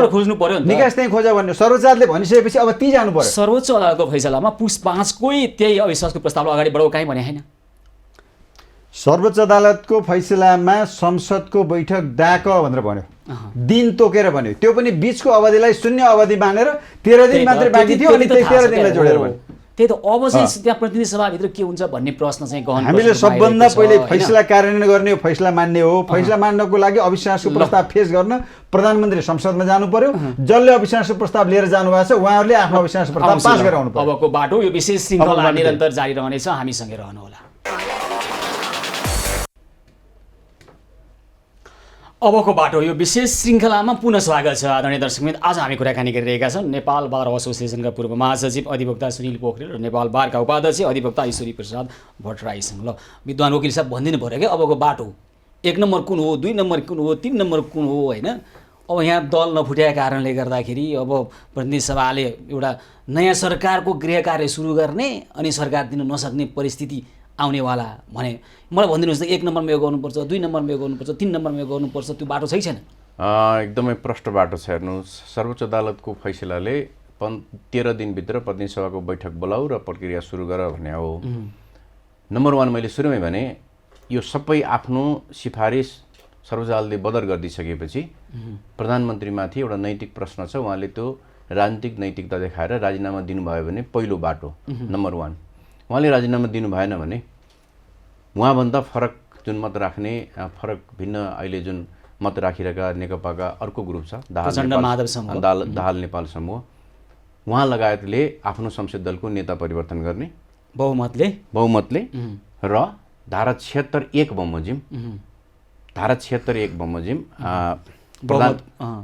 खोज्नु पर्यो नि त। निकास त्यही खोज भन्यो, सर्वोच्च अदालतले भनिसकेपछि अब ती जानु पर्यो। सर्वोच्च अदालतको फैसलामा पुस 5 कोही त्यही अविश्वासको प्रस्तावलाई अगाडि बढाऊ काहीँ भने होइन। सर्वोच्च अदालतको फैसलामा संसदको बैठक डाक भनेर भन्यो, दिन तोकेर भन्यो, त्यो पनि बीचको अवधिलाई शून्य अवधि मानेर 13 दिन मात्रै बाँकी थियो अनि त्यही 13 दिनलाई जोडेर भन्यो। त्यही त अब चाहिँ त्यहाँ प्रतिनिधि सभाभित्र के हुन्छ भन्ने प्रश्न चाहिँ गहन। हामीले सबभन्दा पहिले फैसला कार्यान्वयन गर्ने हो, फैसला मान्ने हो। फैसला मान्नको लागि अविश्वासको प्रस्ताव पेश गर्न प्रधानमन्त्री संसदमा जानु पर्यो। जसले अविश्वासको प्रस्ताव लिएर जानुभएको छ उहाँहरूले आफ्नो अविश्वासको प्रस्ताव पास गराउनु पर्यो। अबको बाटो यो विशेष श्रृङ्खला निरन्तर जारी रहनेछ, हामीसँगै रहनुहोला। अबको बाटो यो विशेष श्रृङ्खलामा पुनः स्वागत छ आदरणीय दर्शकवृन्द। आज हामी कुराकानी गरिरहेका छौँ नेपाल बार एसोसिएसनका पूर्व महासचिव अधिवक्ता सुनिल पोखरेल र नेपाल बारका उपाध्यक्ष अधिवक्ता ईश्वरी प्रसाद भट्टराईसँग। ल विद्वान वकिल साहब भनिदिनु पऱ्यो क्या अबको बाटो 1 नम्बर कुन हो, 2 नम्बर कुन हो, 3 नम्बर कुन हो होइन। अब यहाँ दल नफुटेका कारणले गर्दाखेरि अब प्रतिनिधि सभाले एउटा नयाँ सरकारको गृह कार्य सुरु गर्ने अनि सरकार दिन नसक्ने परिस्थिति आउनेवाला भने मलाई भनिदिनुहोस् त 1 नम्बरमा यो गर्नुपर्छ, 2 नम्बरमा यो गर्नुपर्छ, 3 नम्बरमा यो गर्नुपर्छ, त्यो बाटो छै छैन? एकदमै प्रष्ट बाटो छ। हेर्नुहोस्, सर्वोच्च अदालतको फैसलाले 13 दिनभित्र प्रतिनिधि सभाको बैठक बोलाऊ र प्रक्रिया सुरु गर भन्ने हो। नम्बर 1 मैले सुरुमै भने यो सबै आफ्नो सिफारिस सर्वोच्च अदालतले बदर गरिदिइसकेपछि प्रधानमन्त्रीमाथि एउटा नैतिक प्रश्न छ। उहाँले त्यो राजनीतिक नैतिकता देखाएर राजीनामा दिनुभयो भने पहिलो बाटो नम्बर 1। उहाँले राजीनामा दिनु भएन भने उहाँभन्दा फरक जुन मत राख्ने फरक भिन्न अहिले जुन मत राखिरहेका नेकपाका अर्को ग्रुप छ दाहाल नेपाल समूह, उहाँ लगायतले आफ्नो संसद दलको नेता परिवर्तन गर्ने बहुमतले र धारा 76(1) बमोजिम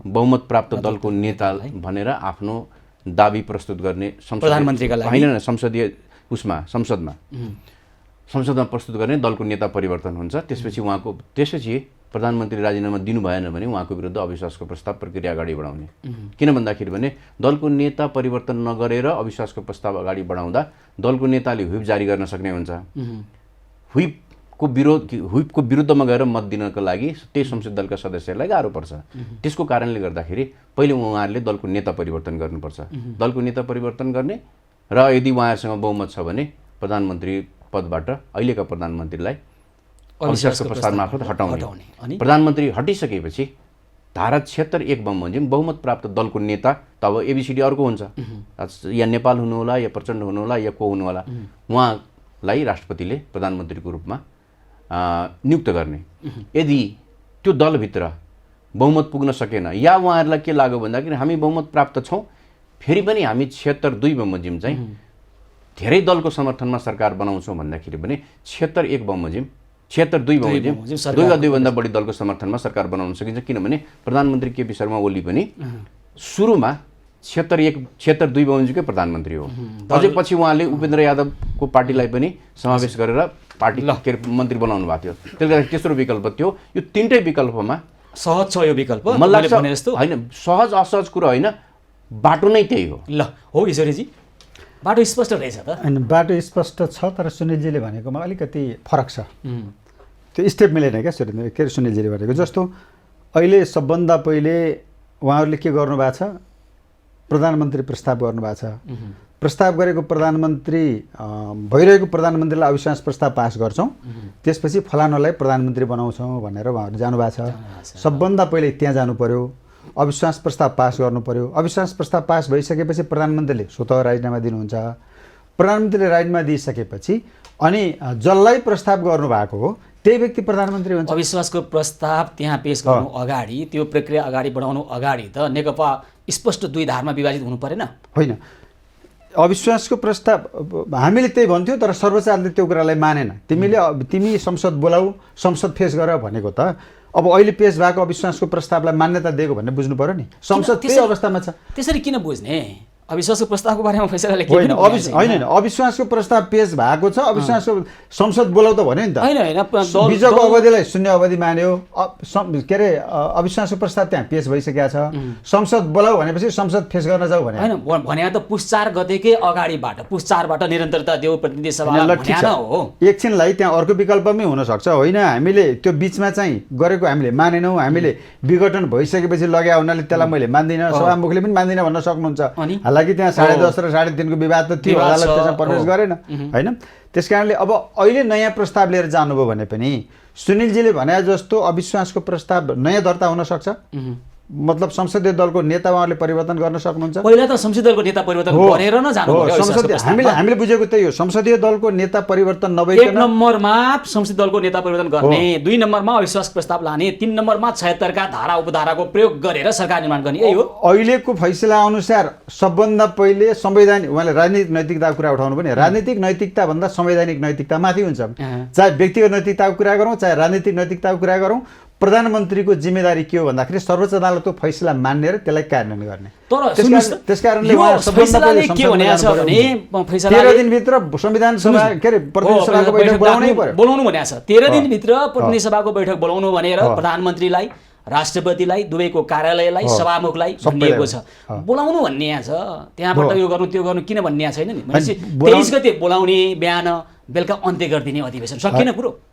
बहुमत प्राप्त दलको नेता भनेर आफ्नो दाबी प्रस्तुत गर्ने प्रधानमन्त्रीका लागि होइन, संसदमा प्रस्तुत गर्ने दलको नेता परिवर्तन हुन्छ। त्यसपछि प्रधानमन्त्री राजीनामा दिनु भएन भने उहाँको विरुद्ध अविश्वासको प्रस्ताव प्रक्रिया अगाडि बढाउने। किन भन्दाखेरि भने दलको नेता परिवर्तन नगरेर अविश्वासको प्रस्ताव अगाडि बढाउँदा दलको नेताले व्हिप जारी गर्न सक्ने हुन्छ। व्हिपको विरुद्धमा गएर मत दिनको लागि त्यही संसद दलका सदस्यहरूलाई गाह्रो पर्छ। त्यसको कारणले गर्दाखेरि पहिले उहाँहरूले दलको नेता परिवर्तन गर्नुपर्छ। दलको नेता परिवर्तन गर्ने र यदि उहाँहरूसँग बहुमत छ भने प्रधानमन्त्री पदबाट अहिलेका प्रधानमन्त्रीलाई अविश्वासको प्रस्ताव मार्फत हटाउने। प्रधानमन्त्री हटिसकेपछि धारा 76(1) बमोजिम बहुमत प्राप्त दलको नेता त अब एबिसिडी अर्को हुन्छ, या नेपाल हुनुहोला या प्रचण्ड हुनुहोला या को हुनुहोला, उहाँलाई राष्ट्रपतिले प्रधानमन्त्रीको रूपमा नियुक्त गर्ने। यदि त्यो दलभित्र बहुमत पुग्न सकेन या उहाँहरूलाई के लाग्यो भन्दाखेरि हामी बहुमत प्राप्त छौँ फेरि पनि हामी 76(2) बमोजिम चाहिँ धेरै दलको समर्थनमा सरकार बनाउँछौँ भन्दाखेरि पनि 76(1) बमोजिम 76(2) बमोजिम 2 वा 2 भन्दा बढी दलको समर्थनमा सरकार बनाउन सकिन्छ। किनभने प्रधानमन्त्री केपी शर्मा ओली पनि सुरुमा 76(2) बमोजिमकै प्रधानमन्त्री हो। अझै पछि उहाँले उपेन्द्र यादवको पार्टीलाई पनि समावेश गरेर पार्टी मन्त्री बनाउनु भएको थियो। त्यसले गर्दा तेस्रो विकल्प थियो। यो तीनटै विकल्पमा सहज छ यो विकल्प मलाई लाग्छ होइन, सहज असहज कुरा होइन, बाटो नै त्यही हो। ल हो ईश्वरीजी, बाटो स्पष्ट रहेछ त? होइन, बाटो स्पष्ट छ, तर सुनिलजीले भनेकोमा अलिकति फरक छ। त्यो स्टेप मिलेन क्या सुनिलजीले भनेको जस्तो। अहिले सबभन्दा पहिले उहाँहरूले के गर्नुभएको छ, प्रधानमन्त्री प्रस्ताव गर्नुभएको छ। प्रस्ताव गरेको प्रधानमन्त्री भइरहेको प्रधानमन्त्रीलाई अविश्वास प्रस्ताव पास गर्छौँ, त्यसपछि फलानालाई प्रधानमन्त्री बनाउँछौँ भनेर उहाँहरू जानुभएको छ। सबभन्दा पहिले त्यहाँ जानु पर्यो, अविश्वास प्रस्ताव पास गर्नु पर्यो। अविश्वास प्रस्ताव पास भइसकेपछि प्रधानमन्त्रीले स्वतः राजीनामा दिनुहुन्छ। प्रधानमन्त्रीले राजीनामा दिइसकेपछि अनि जसलाई प्रस्ताव गर्नुभएको हो त्यही व्यक्ति प्रधानमन्त्री हुन्छ। अविश्वासको प्रस्ताव त्यहाँ पेश गर्नु अगाडि, त्यो प्रक्रिया अगाडि बढाउनु अगाडि त नेकपा स्पष्ट 2 धारमा विभाजित हुनु परेन? होइन, अविश्वासको प्रस्ताव हामीले त्यही भन्थ्यौँ, तर सर्वोच्च अदालतले त्यो कुरालाई मानेन। तिमी संसद बोलाऊ, संसद फेस गर भनेको त अब अहिले पेश भएको अविश्वासको प्रस्तावलाई मान्यता दिएको भन्ने बुझ्नु पर्यो नि। संसद त्यही अवस्थामा छ। त्यसरी किन बुझ्ने? अविश्वासको प्रस्तावको बारेमा फैसलाले के होइन होइन अविश्वासको प्रस्ताव पेश भएको छ, अविश्वासको संसद बोलाउ त भन्यो नि त। होइन बिचको अवधिलाई शून्य अवधि मान्यो। के अरे अविश्वासको प्रस्ताव त्यहाँ पेश भइसकेको छ, संसद बोलाऊ भनेपछि संसद फेस गर्न जाऊ भने होइन भने त पुस 4 गतेकै अगाडिबाट पुस 4बाट निरन्तरता देऊ प्रतिनिधि सभालाई भनिएन हो। एकछिनलाई त्यहाँ अर्को विकल्प पनि हुनसक्छ। होइन हामीले त्यो बिचमा चाहिँ गरेको हामीले मानेनौँ, हामीले विघटन भइसकेपछि लग्या हुनाले त्यसलाई मैले मान्दिनँ, सभामुखले पनि मान्दिनँ भन्न सक्नुहुन्छ। हालाकि त्यहाँ 10.5 र 3.5 को विवाद त थियो, अदालत त्यसमा प्रवेश गरेन होइन। त्यसकारणले अब अहिले नयाँ प्रस्ताव लिएर जानुभयो भने पनि सुनिलजीले भने जस्तो अविश्वासको प्रस्ताव नयाँ दर्ता हुन सक्छ। मतलब संसदीय दलको नेता उहाँले परिवर्तन गर्न सक्नुहुन्छ। पहिला त संसदीय दलको नेता परिवर्तन गरेर न जानु पर्यो। हामीले बुझेको त्यही हो, संसदीय दलको नेता परिवर्तन नभइकन 1 नम्बरमा संसदीय दलको नेता परिवर्तन गर्ने, 2 नम्बरमा अविश्वास प्रस्ताव लाने, 3 नम्बरमा 76 का धारा उपधाराको प्रयोग गरेर सरकार निर्माण गर्ने, यही हो अहिलेको फैसला अनुसार। सबभन्दा पहिले संवैधानिक, उहाँले राजनीतिक नैतिकताको कुरा उठाउनु पनि, राजनीतिक नैतिकता भन्दा संवैधानिक नैतिकता माथि हुन्छ। चाहे व्यक्तिगत नैतिकताको कुरा गरौँ चाहे राजनीतिक नैतिकताको कुरा गरौँ, प्रधानमन्त्रीको जिम्मेदारी के हो भन्दाखेरि सर्वोच्च अदालतको फैसला मान्ने र त्यसलाई कार्यान्वयन गर्ने। तर त्यसकारणले उहाँ सबभन्दा पहिले के भनेको छ भने फैसला 13 दिनभित्र संविधान सभा के अरे प्रतिनिधि सभाको बैठक बोलाउनै पर्यो। बोलाउनु भनेको छ 13 दिनभित्र प्रतिनिधि सभाको बैठक बोलाउनु भनेर प्रधानमन्त्रीलाई, राष्ट्रपतिलाई, दुवैको कार्यालयलाई, सभामुखलाई भनिएको छ। बोलाउनु भन्ने छ, त्यहाँबाट यो गर्नु त्यो गर्नु किन भन्ने छैन नि। भनेपछि 23 गते बोलाउने, बिहान बेलुका अन्त्य गरिदिने अधिवेशन सकिने कुरो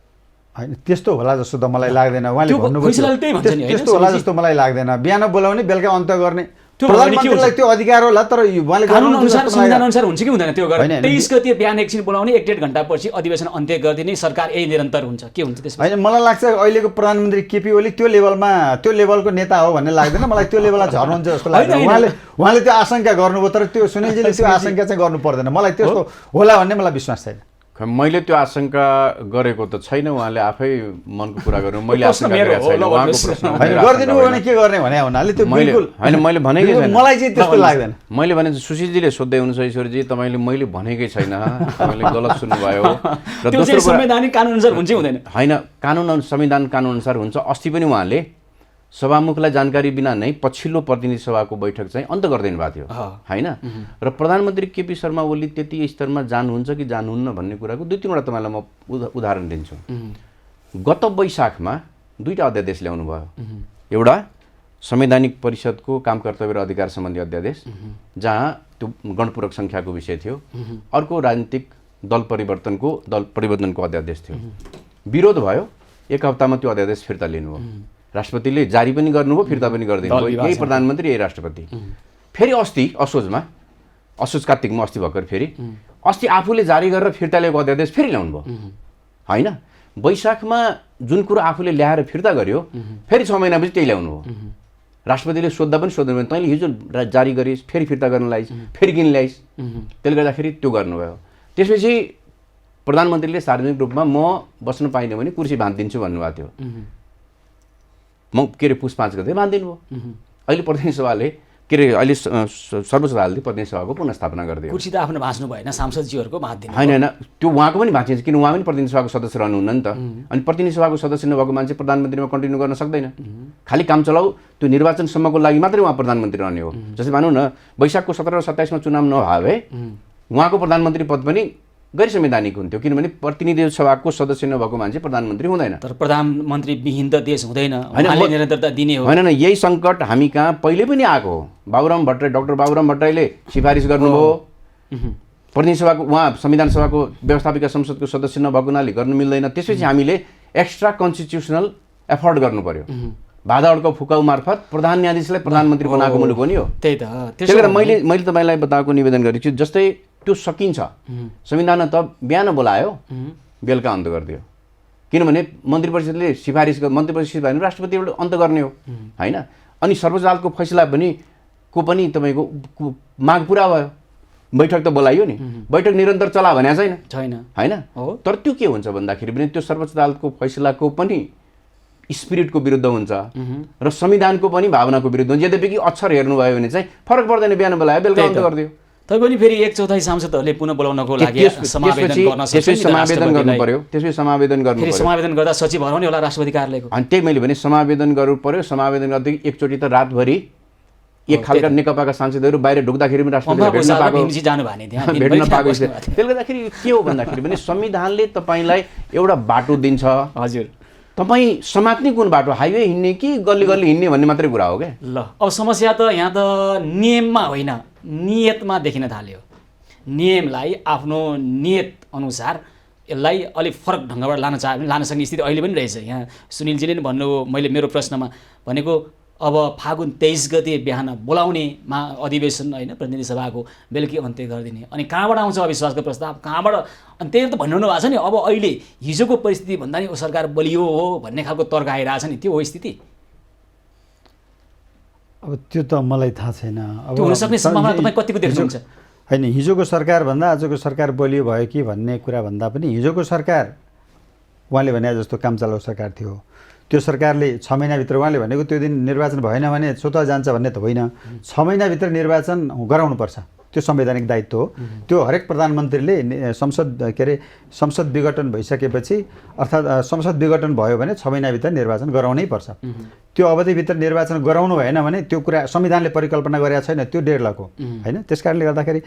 होइन। त्यस्तो होला जस्तो त मलाई लाग्दैन। उहाँले भन्नुभयो त्यस्तो होला जस्तो मलाई लाग्दैन। बिहान बोलाउने बेलुका अन्त्य गर्ने प्रधानमन्त्रीलाई त्यो अधिकार होला, तर उहाँले कानुन अनुसार संविधान अनुसार हुन्छ कि हुँदैन त्यो गर्ने। 23 गते बिहान एकछिन बोलाउने, 1.5 घण्टापछि अधिवेशन अन्त्य गरिदिने, सरकार यही निरन्तर हुन्छ, के हुन्छ त्यसमा? होइन मलाई लाग्छ अहिलेको प्रधानमन्त्री केपी ओली त्यो लेभलको नेता हो भन्ने लाग्दैन मलाई। त्यो लेभलमा झर्नुहुन्छ जस्तो लाग्दैन। उहाँले त्यो आशंका गर्नुभयो, तर त्यो सुनिलजीले त्यो आशंका चाहिँ गर्नु पर्दैन। मलाई त्यस्तो होला भन्ने मलाई विश्वास छैन। मैले त्यो आशंका गरेको त छैन, उहाँले आफै मनको कुरा गर्नु, मैले आशंका गरेको छैन। उहाँको प्रश्न गरिदिनु भने के गर्ने भने हुनाले त्यो बिल्कुल होइन, मैले भनेकै छैन। मलाई चाहिँ त्यस्तो लाग्दैन। मैले भने सुशीलजीले सोध्दै हुनुहुन्छ ईश्वरजी तपाईँले मैले भनेकै छैन, तपाईँले गलत सुन्नुभयो। र दोस्रो संवैधानिक कानुन अनुसार हुन्छ हुँदैन? होइन, कानुन संविधान कानुन अनुसार हुन्छ। अस्ति पनि उहाँले सभामुखलाई जानकारी बिना नै पछिल्लो प्रतिनिधि सभाको बैठक चाहिँ अन्त गरिदिनु भएको थियो होइन। र प्रधानमन्त्री केपी शर्मा ओली त्यति स्तरमा जानुहुन्छ कि जानुहुन्न भन्ने कुराको 2-3वटा तपाईँलाई म उदाहरण दिन्छु। गत वैशाखमा 2टा अध्यादेश ल्याउनु भयो। एउटा संवैधानिक परिषदको काम कर्तव्य र अधिकार सम्बन्धी अध्यादेश, जहाँ त्यो गणपूरक सङ्ख्याको विषय थियो। अर्को राजनीतिक दल परिवर्तनको अध्यादेश थियो। विरोध भयो, 1 हप्तामा त्यो अध्यादेश फिर्ता लिनुभयो। राष्ट्रपतिले जारी पनि गर्नुभयो, फिर्ता पनि गरिदिनु भयो। यही प्रधानमन्त्री, यही राष्ट्रपति। फेरि असोज कार्तिकमा अस्ति भर्खर फेरि आफूले जारी गरेर फिर्ता ल्याएको अध्यादेश फेरि ल्याउनु भयो होइन। वैशाखमा जुन कुरो आफूले ल्याएर फिर्ता गर्यो, फेरि 6 महिनापछि त्यही ल्याउनु भयो। राष्ट्रपतिले सोद्धा पनि सोध्नु भयो, तैँले हिजो जारी गरिस्, फेरि फिर्ता गर्न ल्याइस्, फेरि किन ल्याइस्, त्यसले गर्दाखेरि त्यो गर्नुभयो। त्यसपछि प्रधानमन्त्रीले सार्वजनिक रूपमा म बस्न पाइनँ भने कुर्सी भाँचिदिन्छु भन्नुभएको थियो। के अरे पुस 5 गते बाँधिदिनु भयो। अहिले प्रतिनिधि सभाले के अरे अहिले सर्वोच्च अदालतले प्रतिनिधि सभाको पुनर्स्थापना गरिदियो। कुर्सी त आफ्नो भाँच्नु भएन, सांसदजीहरूको भाँच्दिनु होइन। त्यो उहाँको पनि भाँचिन्छ, किन उहाँ पनि प्रतिनिधि सभाको सदस्य रहनुहुन्न नि त। अनि प्रतिनिधि सभाको सदस्य नभएको मान्छे प्रधानमन्त्रीमा कन्टिन्यू गर्न सक्दैन। खालि काम चलाऊ, त्यो निर्वाचनसम्मको लागि मात्रै उहाँ प्रधानमन्त्री रहने हो। जस्तै भनौँ न, वैशाखको 17 र 27मा चुनाव नभए उहाँको प्रधानमन्त्री पद पनि गैर संवैधानिक हुन्थ्यो, किनभने प्रतिनिधि सभाको सदस्य नभएको मान्छे प्रधानमन्त्री हुँदैन। तर प्रधानमन्त्री विहीन त देश हुँदैन, उहाँले निरन्तरता दिने हो। होइन, यही सङ्कट हामी कहाँ पहिले पनि आएको हो। डाक्टर बाबुराम भट्टराईले सिफारिस गर्नुभयो, प्रतिनिधि सभाको उहाँ संविधान सभाको व्यवस्थापिका संसदको सदस्य नभएको हुनाले गर्नु मिल्दैन। त्यसपछि हामीले एक्स्ट्रा कन्स्टिट्युसनल एफर्ट गर्नु पर्यो। बाधा अड्काउ फुकाउ मार्फत प्रधान न्यायाधीशलाई प्रधानमन्त्री बनाएको मुलुक हो नि हो। त्यही त। त्यसले गर्दा मैले तपाईँलाई बताएको निवेदन गरेको छु, जस्तै त्यो सकिन्छ। संविधानमा त बिहान बोलायो, बेलुका अन्त गरिदियो। किनभने मन्त्री परिषदले सिफारिस राष्ट्रपतिबाट अन्त गर्ने हो होइन। अनि सर्वोच्च अदालतको फैसला पनि तपाईँको माग पुरा भयो, बैठक त बोलाइयो नि, बैठक निरन्तर चला भने छैन होइन। तर त्यो के हुन्छ भन्दाखेरि पनि त्यो सर्वोच्च अदालतको फैसलाको पनि स्पिरिटको विरुद्ध हुन्छ र संविधानको पनि भावनाको विरुद्ध हुन्छ। यद्यपि कि अक्षर हेर्नुभयो भने चाहिँ फरक पर्दैन, बिहान बोलायो बेलुका अन्त गरिदियो। तैपनि फेरि 1/4 सांसदहरूले पुनः बोलाउनको लागि समावेदन गर्न सक्छ त्यसपछि समावेदन गर्नु पर्यो, त्यसपछि समावेदन गर्नु फेरि पर्यो। समावेदन गर्दा सचिव हराउने होला राष्ट्रपति कार्यालयको। अनि त्यही मैले भने समावेदन गर्नु पर्यो। समावेदन गर्दै एकचोटि त रातभरि एक खालका नेकपाका सांसदहरू बाहिर ढुक्दाखेरि पनि राष्ट्रपतिलाई भेट्न पाएको, जानु भने त्यहाँ भेट्न पाएको। त्यसले गर्दाखेरि के हो भन्दाखेरि भने संविधानले तपाईँलाई एउटा बाटो दिन्छ। हजुर, तपाईँ समात्ने कुन बाटो, हाइवे हिँड्ने कि गल्ली गल्ली हिँड्ने भन्ने मात्रै कुरा हो क्या। ल अब समस्या त यहाँ त नियममा होइन नियतमा देखिन थाल्यो। नियमलाई आफ्नो नियत अनुसार यसलाई अलिक फरक ढङ्गबाट लान सक्ने स्थिति अहिले पनि रहेछ। यहाँ सुनिलजीले नि भन्नुभयो, मैले मेरो प्रश्नमा भनेको अब फागुन 23 गते बिहान बोलाउनेमा अधिवेशन होइन प्रतिनिधि सभाको बेलुकी अन्त्य गरिदिने, अनि कहाँबाट आउँछ अविश्वासको प्रस्ताव, कहाँबाट? अनि त्यही त भनिरहनु भएको छ नि। अब अहिले हिजोको परिस्थिति भन्दा नि सरकार बलियो हो भन्ने खालको तर्क आइरहेछ नि, त्यो हो स्थिति? अब त्यो त मलाई थाहा छैन। अब त्यो हुनसक्ने सम्भावना तपाईँ कतिको देख्नुहुन्छ? होइन, हिजोको सरकारभन्दा आजको सरकार बलियो भयो कि भन्ने कुरा भन्दा पनि हिजोको सरकार उहाँले भने जस्तो काम चलाउ सरकार थियो। त्यो सरकारले 6 महिनाभित्र, उहाँले भनेको त्यो दिन निर्वाचन भएन भने स्वतः जान्छ भन्ने त होइन। 6 महिनाभित्र निर्वाचन गराउनुपर्छ, त्यो संवैधानिक दायित्व हो। त्यो हरेक प्रधानमन्त्रीले संसद विघटन भइसकेपछि, अर्थात् संसद विघटन भयो भने 6 महिनाभित्र निर्वाचन गराउनै पर्छ। त्यो अवधिभित्र निर्वाचन गराउनु भएन भने त्यो कुरा संविधानले परिकल्पना गरेका छैन, त्यो डेडलक हो होइन। त्यस कारणले गर्दाखेरि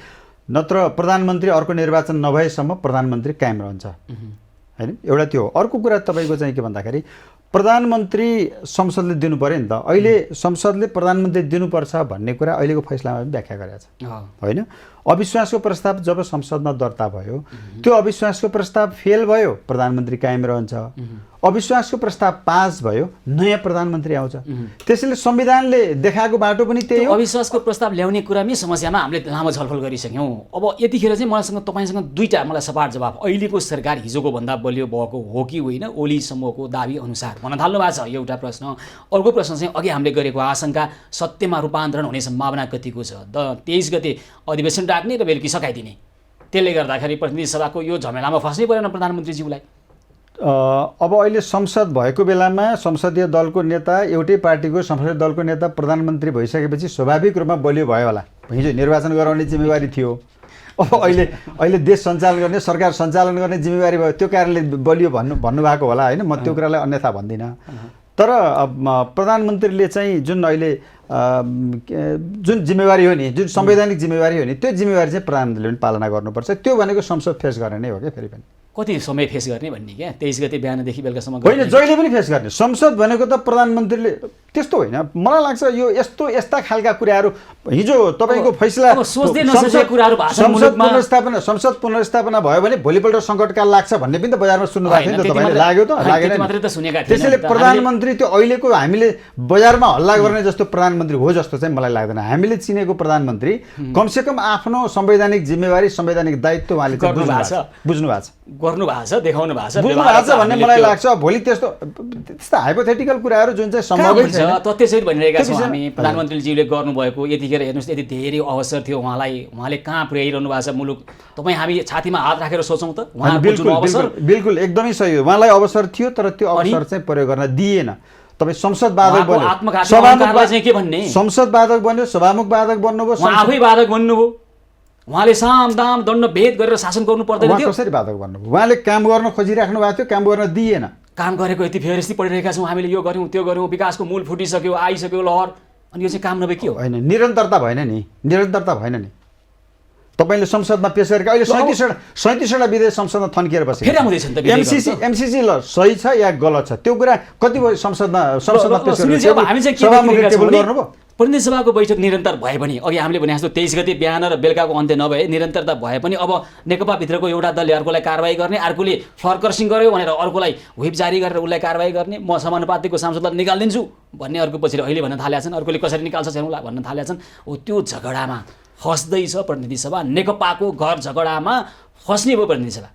नत्र प्रधानमन्त्री अर्को निर्वाचन नभएसम्म प्रधानमन्त्री कायम रहन्छ होइन। एउटा त्यो हो। अर्को कुरा तपाईँको चाहिँ के भन्दाखेरि प्रधानमन्त्री संसदले दिनु पर्यो नि त। अहिले संसदले प्रधानमन्त्री दिनुपर्छ भन्ने कुरा अहिलेको फैसलामा पनि व्याख्या गरेको छ होइन। अविश्वासको प्रस्ताव जब संसदमा दर्ता भयो, त्यो अविश्वासको प्रस्ताव फेल भयो, प्रधानमन्त्री कायम रहन्छ। अविश्वासको प्रस्ताव पास भयो, नयाँ प्रधानमन्त्री आउँछ। त्यसैले संविधानले देखाएको बाटो पनि त्यही हो। अविश्वासको प्रस्ताव ल्याउने कुरामै समस्यामा हामीले लामो छलफल गरिसक्यौँ। अब यतिखेर चाहिँ मसँग तपाईँसँग दुईवटा मलाई सपाट जवाफ, अहिलेको सरकार हिजोको भन्दा बलियो भएको हो कि होइन ओली समूहको दाबी अनुसार भन्न थाल्नु भएको छ, एउटा प्रश्न। अर्को प्रश्न चाहिँ अघि हामीले गरेको आशंका सत्यमा रूपान्तरण हुने सम्भावना कतिको छ? 23 गते अधिवेशन राख्ने र बेलुकी सकाइदिने, त्यसले गर्दाखेरि प्रतिनिधि सभाको यो झमेलामा फस्नै परेन प्रधानमन्त्रीज्यूलाई? अब अहिले संसद भएको बेलामा संसदीय दलको नेता, एउटै पार्टीको संसदीय दलको नेता प्रधानमन्त्री भइसकेपछि स्वाभाविक रूपमा बलियो भयो होला। हिजो निर्वाचन गराउने जिम्मेवारी थियो, अब अहिले देश सञ्चालन गर्ने, सरकार सञ्चालन गर्ने जिम्मेवारी भयो। त्यो कारणले बलियो भन्नुभएको होला होइन। म त्यो कुरालाई अन्यथा भन्दिनँ। तर प्रधानमन्त्रीले चाहिँ जुन अहिले जुन जिम्मेवारी हो नि, जुन संवैधानिक जिम्मेवारी हो नि, त्यो जिम्मेवारी चाहिँ प्रधानमन्त्रीले पनि पालना गर्नुपर्छ। त्यो भनेको संसद फेस गर्ने नै हो क्या। फेरि पनि कति समय फेस गर्ने भन्ने क्या? 23 गते बिहानदेखि बेलुकासम्म होइन, जहिले पनि फेस गर्ने। संसद भनेको त प्रधानमन्त्रीले त्यस्तो होइन। मलाई लाग्छ यो यस्ता खालका कुराहरू हिजो तपाईँको फैसला संसद पुनर्स्थापना भयो भने भोलिपल्ट सङ्कटकाल लाग्छ भन्ने पनि त बजारमा सुन्नु भएको थियो नि त। तपाईँले लाग्यो त लागेन? त्यसैले प्रधानमन्त्री त्यो अहिलेको हामीले बजारमा हल्ला गर्ने जस्तो प्रधानमन्त्री हो जस्तो चाहिँ मलाई लाग्दैन। हामीले चिनेको प्रधानमन्त्री कमसेकम आफ्नो संवैधानिक जिम्मेवारी, संवैधानिक दायित्व उहाँले बुझ्नु भएको छ, गर्नु भएको छ, देखाउनु भएको छ, बुझ्नु भएको छ भन्ने मलाई लाग्छ। भोलि त्यस्तो हाइपोथेटिकल कुराहरू जुन चाहिँ सम्भवै छैन, तथ्यसहित भनिरहेका छौँ हामी। प्रधानमन्त्रीज्यूले गर्नुभएको यतिखेर हेर्नुहोस्, यति धेरै अवसर थियो उहाँले कहाँ पुर्याइरहनु भएको छ मुलुक। तपाईँ हामी छातीमा हात राखेर सोचौँ त, बिल्कुल एकदमै सही हो। उहाँलाई अवसर थियो तर त्यो अवसर चाहिँ प्रयोग गर्न दिएन। तपाईँ संसद वादक बन्यो, संसद वादक बन्यो, सभामुख वादक बन्नुभयो, आफै वादक बन्नुभयो। उहाँले साम दाम दण्ड भेद गरेर शासन गर्नु पर्दैन थियो। कसरी वादक बन्नुभयो? उहाँले काम गर्न खोजिराख्नु भएको थियो, काम गर्न दिएन। काम गरेको यति फेरिस्ती पढिरहेका छौँ हामीले, यो गऱ्यौँ त्यो गऱ्यौँ, विकासको मूल फुटिसक्यो, आइसक्यो लहर, अनि यो चाहिँ काम नभए के हो? होइन, निरन्तरता भएन नि, निरन्तरता भएन नि। तपाईँले संसदमा पेश गरेका अहिले 37वटा विधेयक संसदमा थन्किएर बसेको एमसिसी ल सही छ या गलत छ त्यो कुरा कति संसदमा पेश गर्नुभयो? प्रतिनिधि सभाको बैठक निरन्तर भए पनि अघि हामीले भने जस्तो 23 गते बिहान र बेलुकाको अन्त्य नभए निरन्तरता भए पनि अब नेकपा भित्रको एउटा दलले अर्कोलाई कारबाही गर्ने, अर्कोले फ्लरकर्सिङ गर्यो भनेर अर्कोलाई व्हिप जारी गरेर उसलाई कारबाही गर्ने, म समानुपातिकको सांसदलाई निकालिदिन्छु भन्ने अर्को पछि अहिले भन्न थालेका छन्, अर्कोले कसरी निकाल्छ हेरौँला भन्न थालेका छन्। हो त्यो झगडामा फस्दैछ प्रतिनिधि सभा, नेकपाको घर झगडामा फस्ने भयो प्रतिनिधि सभा।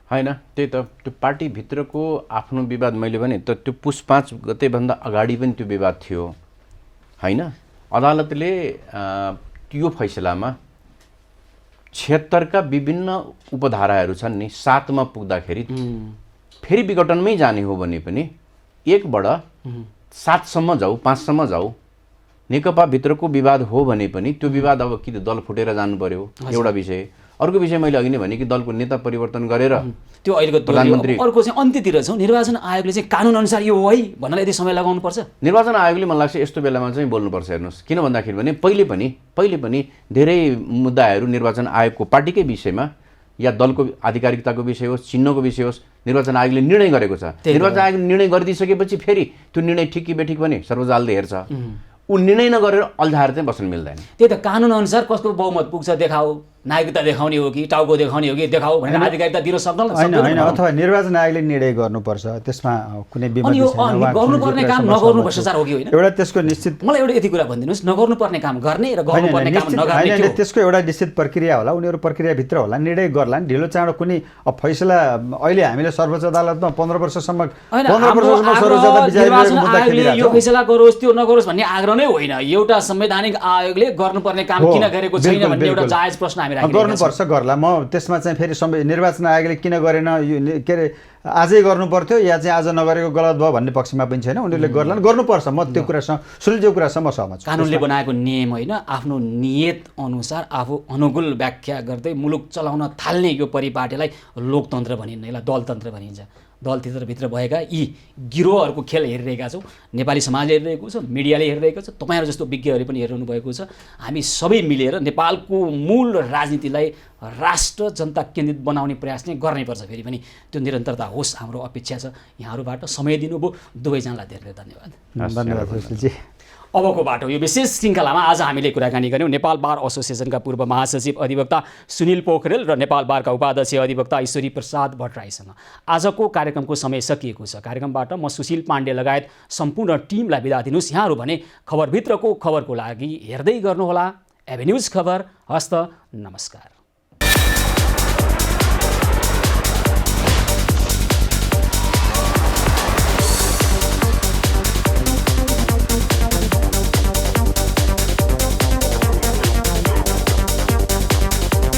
होइन, त्यही त त्यो पार्टीभित्रको आफ्नो विवाद। मैले भने त त्यो पुस 5 गतेभन्दा अगाडि पनि त्यो विवाद थियो होइन। अदालतले त्यो फैसलामा 76 का विभिन्न उपधाराहरू छन् नि, 7 मा पुग्दाखेरि फेरि विघटनमै जाने हो भने पनि 1 बाट 7 सम्म जाऊ, 5 सम्म जाऊ, नेकपाभित्रको विवाद हो भने पनि त्यो विवाद अब कि दल फुटेर जानु पर्यो एउटा विषय। अर्को विषय मैले अघि नै भने कि दलको नेता परिवर्तन गरेर त्यो अहिलेको प्रधानमन्त्री अर्को चाहिँ अन्त्यतिर छौँ निर्वाचन आयोगले चाहिँ कानुनअनुसार यो हो है भन्नलाई यति समय लगाउनुपर्छ। निर्वाचन आयोगले मलाई लाग्छ यस्तो बेलामा चाहिँ बोल्नुपर्छ। हेर्नुहोस् किन भन्दाखेरि भने पहिले पनि धेरै मुद्दाहरू निर्वाचन आयोगको पार्टीकै विषयमा या दलको आधिकारिकताको विषय होस् चिन्हको विषय होस् निर्वाचन आयोगले निर्णय गरेको छ। निर्वाचन आयोगले निर्णय गरिदिइसकेपछि फेरि त्यो निर्णय ठिक कि बेठिक पनि सर्वोच्चले हेर्छ। ऊ निर्णय नगरेर अल्झाएर चाहिँ बस्न मिल्दैन। त्यही त कानुनअनुसार कसको बहुमत पुग्छ देखाऊ, नागरिकता देखाउने हो कि टाउको देखाउने हो कि देखाऊ भनेर आधिकारिकता दिन सक्दैन। होइन अथवा निर्वाचन आयोगले निर्णय गर्नुपर्छ त्यसमा कुनै विमत छैन। गर्नुपर्ने काम नगर्नु भ्रष्टाचार हो कि होइन? एउटा त्यसको निश्चित मलाई एउटा यति कुरा भनिदिनुहोस्, नगर्नुपर्ने काम गर्ने र गर्नुपर्ने काम नगर्ने होइन त्यसको एउटा निश्चित प्रक्रिया होला। उनीहरू प्रक्रियाभित्र होला निर्णय गर्ला नि। ढिलो चाँडो कुनै फैसला अहिले हामीले सर्वोच्च अदालतमा 15 वर्षसम्म यो फैसला गरोस् त्यो नगरोस् भन्ने आग्रह नै होइन। एउटा संवैधानिक आयोगले गर्नुपर्ने काम किन गरेको छैन भन्ने एउटा जायज प्रश्न हामी गर्नुपर्छ गर्ला। म त्यसमा चाहिँ फेरि निर्वाचन आयोगले किन गरेन यो के अरे आजै गर्नु पर्थ्यो या चाहिँ आज नगरेको गलत भयो भन्ने पक्षमा पनि छैन। उनीहरूले गर्ला गर्नुपर्छ। म त्यो कुरासँग सुनिलज्यू कुरासँग म सहमत छु। कानुनले बनाएको नियम होइन, आफ्नो नियत अनुसार आफू अनुकूल व्याख्या गर्दै मुलुक चलाउन थाल्ने यो परिपाटीलाई लोकतन्त्र भनिन्न, यसलाई दलतन्त्र भनिन्छ। दलभित्र भएका यी गिरोहहरूको खेल हेरिरहेका छौँ। नेपाली समाजले हेरिरहेको छ, मिडियाले हेरिरहेको छ, तपाईँहरू जस्तो विज्ञहरूले पनि हेरिरहनु भएको छ। हामी सबै मिलेर नेपालको मूल राजनीतिलाई राष्ट्र जनता केन्द्रित बनाउने प्रयास नै गर्नैपर्छ। फेरि पनि त्यो निरन्तरता होस् हाम्रो अपेक्षा छ। यहाँहरूबाट समय दिनुभयो, दुवैजनालाई धेरै धेरै धन्यवाद। धन्यवाद सुशीलजी। अबको बाटो यो विशेष श्रृङ्खलामा आज हामीले कुराकानी गऱ्यौँ नेपाल बार एसोसिएसनका पूर्व महासचिव अधिवक्ता सुनिल पोखरेल र नेपाल बारका उपाध्यक्ष अधिवक्ता ईश्वरी प्रसाद भट्टराईसँग। आजको कार्यक्रमको समय सकिएको छ। कार्यक्रमबाट म सुशील पाण्डे लगायत सम्पूर्ण टिमलाई बिदा दिनुहोस्। यहाँहरू भने खबरभित्रको खबरको लागि हेर्दै गर्नुहोला एभेन्यूज खबर। हस्त नमस्कार।